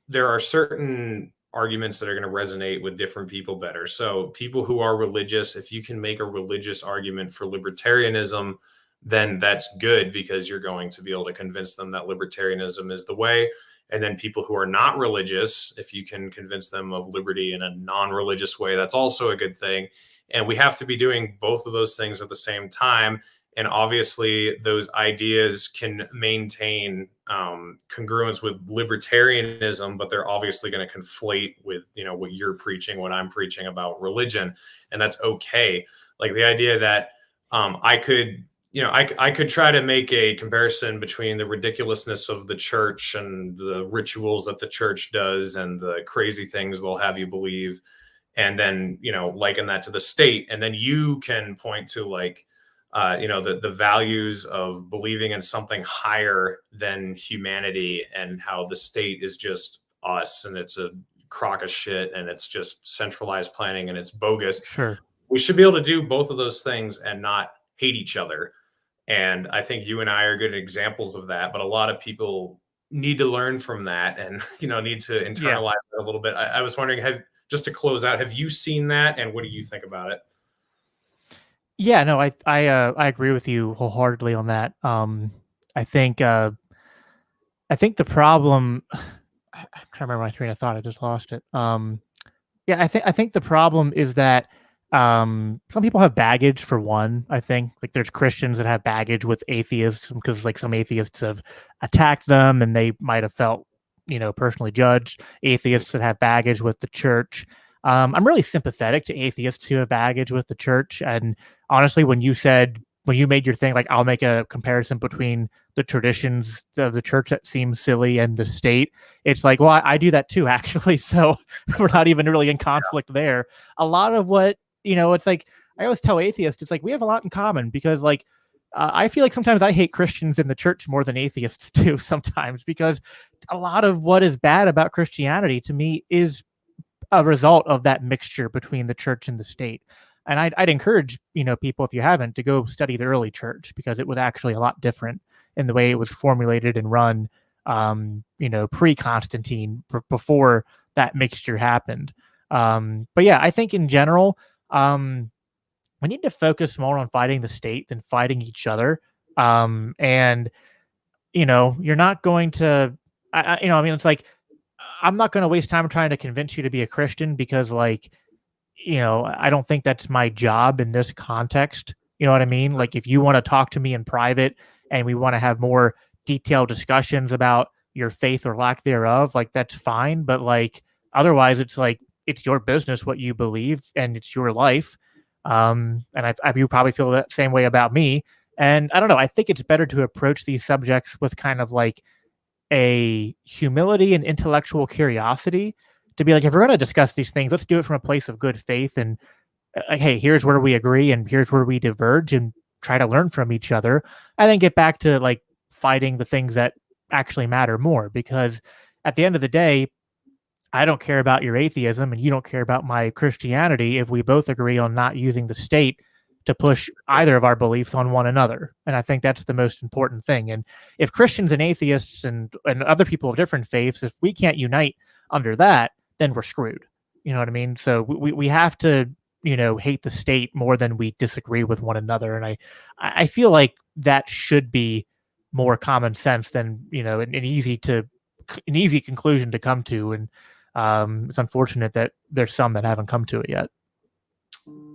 there are certain arguments that are going to resonate with different people better. So people who are religious, if you can make a religious argument for libertarianism, then that's good, because you're going to be able to convince them that libertarianism is the way. And then people who are not religious, if you can convince them of liberty in a non-religious way, that's also a good thing. And we have to be doing both of those things at the same time. And obviously those ideas can maintain congruence with libertarianism, but they're obviously going to conflate with, what you're preaching, what I'm preaching about religion. And that's okay. Like the idea that I could try to make a comparison between the ridiculousness of the church and the rituals that the church does and the crazy things they'll have you believe, and then, liken that to the state. And then you can point to like, the values of believing in something higher than humanity, and how the state is just us and it's a crock of shit and it's just centralized planning and it's bogus. Sure. We should be able to do both of those things and not hate each other. And I think you and I are good examples of that, but a lot of people need to learn from that and, need to internalize it a little bit. I was wondering, just to close out, have you seen that and what do you think about it? Yeah, no, I agree with you wholeheartedly on that. I think the problem. I'm trying to remember my train of thought. I just lost it. Yeah, I think the problem is that some people have baggage. For one, I think like there's Christians that have baggage with atheists because like some atheists have attacked them and they might have felt personally judged. Atheists that have baggage with the church. I'm really sympathetic to atheists who have baggage with the church. And honestly, when you made your thing, like I'll make a comparison between the traditions of the church that seem silly and the state. It's like, well, I do that too, actually. So we're not even really in conflict there. A lot of what, it's like, I always tell atheists, it's like, we have a lot in common because like, I feel like sometimes I hate Christians in the church more than atheists do sometimes, because a lot of what is bad about Christianity to me is a result of that mixture between the church and the state. And I'd encourage, people, if you haven't, to go study the early church because it was actually a lot different in the way it was formulated and run, pre-Constantine, before that mixture happened. But yeah, I think in general, we need to focus more on fighting the state than fighting each other. And, you're not going to, it's like, I'm not going to waste time trying to convince you to be a Christian because like, I don't think that's my job in this context. You know what I mean? Like if you want to talk to me in private and we want to have more detailed discussions about your faith or lack thereof, like that's fine. But like, otherwise it's like, it's your business what you believe and it's your life. And you probably feel that same way about me. And I don't know, I think it's better to approach these subjects with kind of like a humility and intellectual curiosity to be like, if we're going to discuss these things, let's do it from a place of good faith and hey, here's where we agree and here's where we diverge and try to learn from each other, and then get back to like fighting the things that actually matter more. Because at the end of the day, I don't care about your atheism and you don't care about my Christianity if we both agree on not using the state to push either of our beliefs on one another. And I think that's the most important thing. And if Christians and atheists and other people of different faiths, if we can't unite under that, then we're screwed. You know what I mean? So we have to, hate the state more than we disagree with one another. And I feel like that should be more common sense than, an easy conclusion to come to. And it's unfortunate that there's some that haven't come to it yet.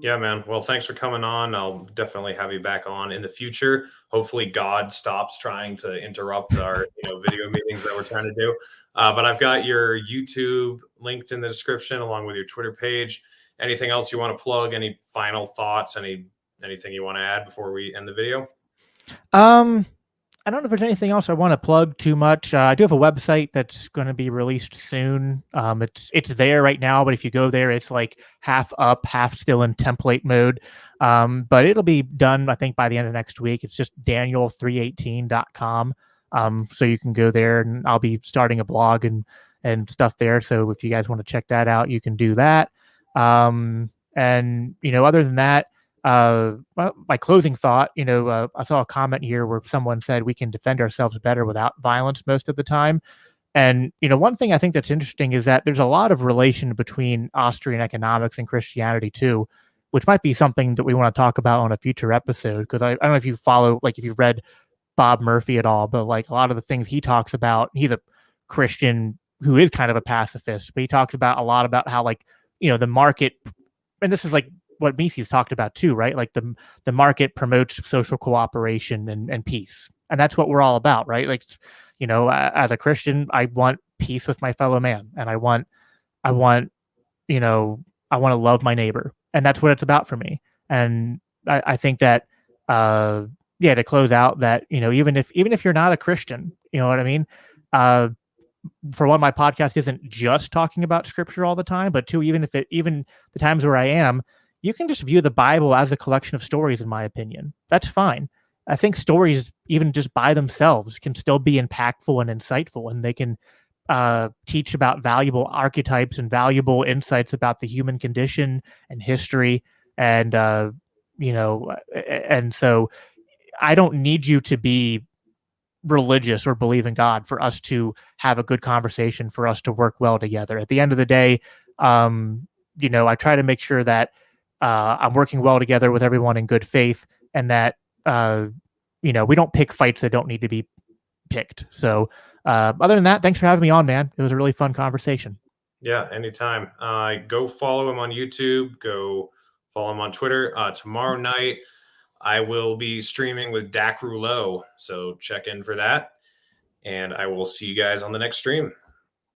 Yeah, man. Well, thanks for coming on. I'll definitely have you back on in the future. Hopefully God stops trying to interrupt our video meetings that we're trying to do. But I've got your YouTube linked in the description along with your Twitter page. Anything else you want to plug? Any final thoughts? Anything you want to add before we end the video? I don't know if there's anything else I want to plug too much. I do have a website that's going to be released soon. It's there right now, but if you go there, it's like half up, half still in template mode. But it'll be done, I think, by the end of next week. It's just daniel318.com. So you can go there, and I'll be starting a blog and stuff there. So if you guys want to check that out, you can do that. And other than that, my closing thought, I saw a comment here where someone said we can defend ourselves better without violence most of the time. And, one thing I think that's interesting is that there's a lot of relation between Austrian economics and Christianity too, which might be something that we want to talk about on a future episode. Because I don't know if you follow, like if you've read Bob Murphy at all, but like a lot of the things he talks about, he's a Christian who is kind of a pacifist, but he talks about a lot about how like, the market, and this is like what Mises talked about too, right? Like the market promotes social cooperation and peace. And that's what we're all about, right? Like, as a Christian, I want peace with my fellow man. And I want to love my neighbor. And that's what it's about for me. And I think that, to close out that, even if you're not a Christian, you know what I mean? For one, my podcast isn't just talking about scripture all the time, but two, even the times where I am, you can just view the Bible as a collection of stories, in my opinion. That's fine. I think stories, even just by themselves, can still be impactful and insightful, and they can teach about valuable archetypes and valuable insights about the human condition and history. And, and so I don't need you to be religious or believe in God for us to have a good conversation, for us to work well together. At the end of the day, I try to make sure that I'm working well together with everyone in good faith, and that we don't pick fights that don't need to be picked. So other than that, thanks for having me on, man. It was a really fun conversation. Yeah, anytime. Go follow him on YouTube. Go follow him on Twitter. Tomorrow night, I will be streaming with Dak Rouleau, so check in for that. And I will see you guys on the next stream.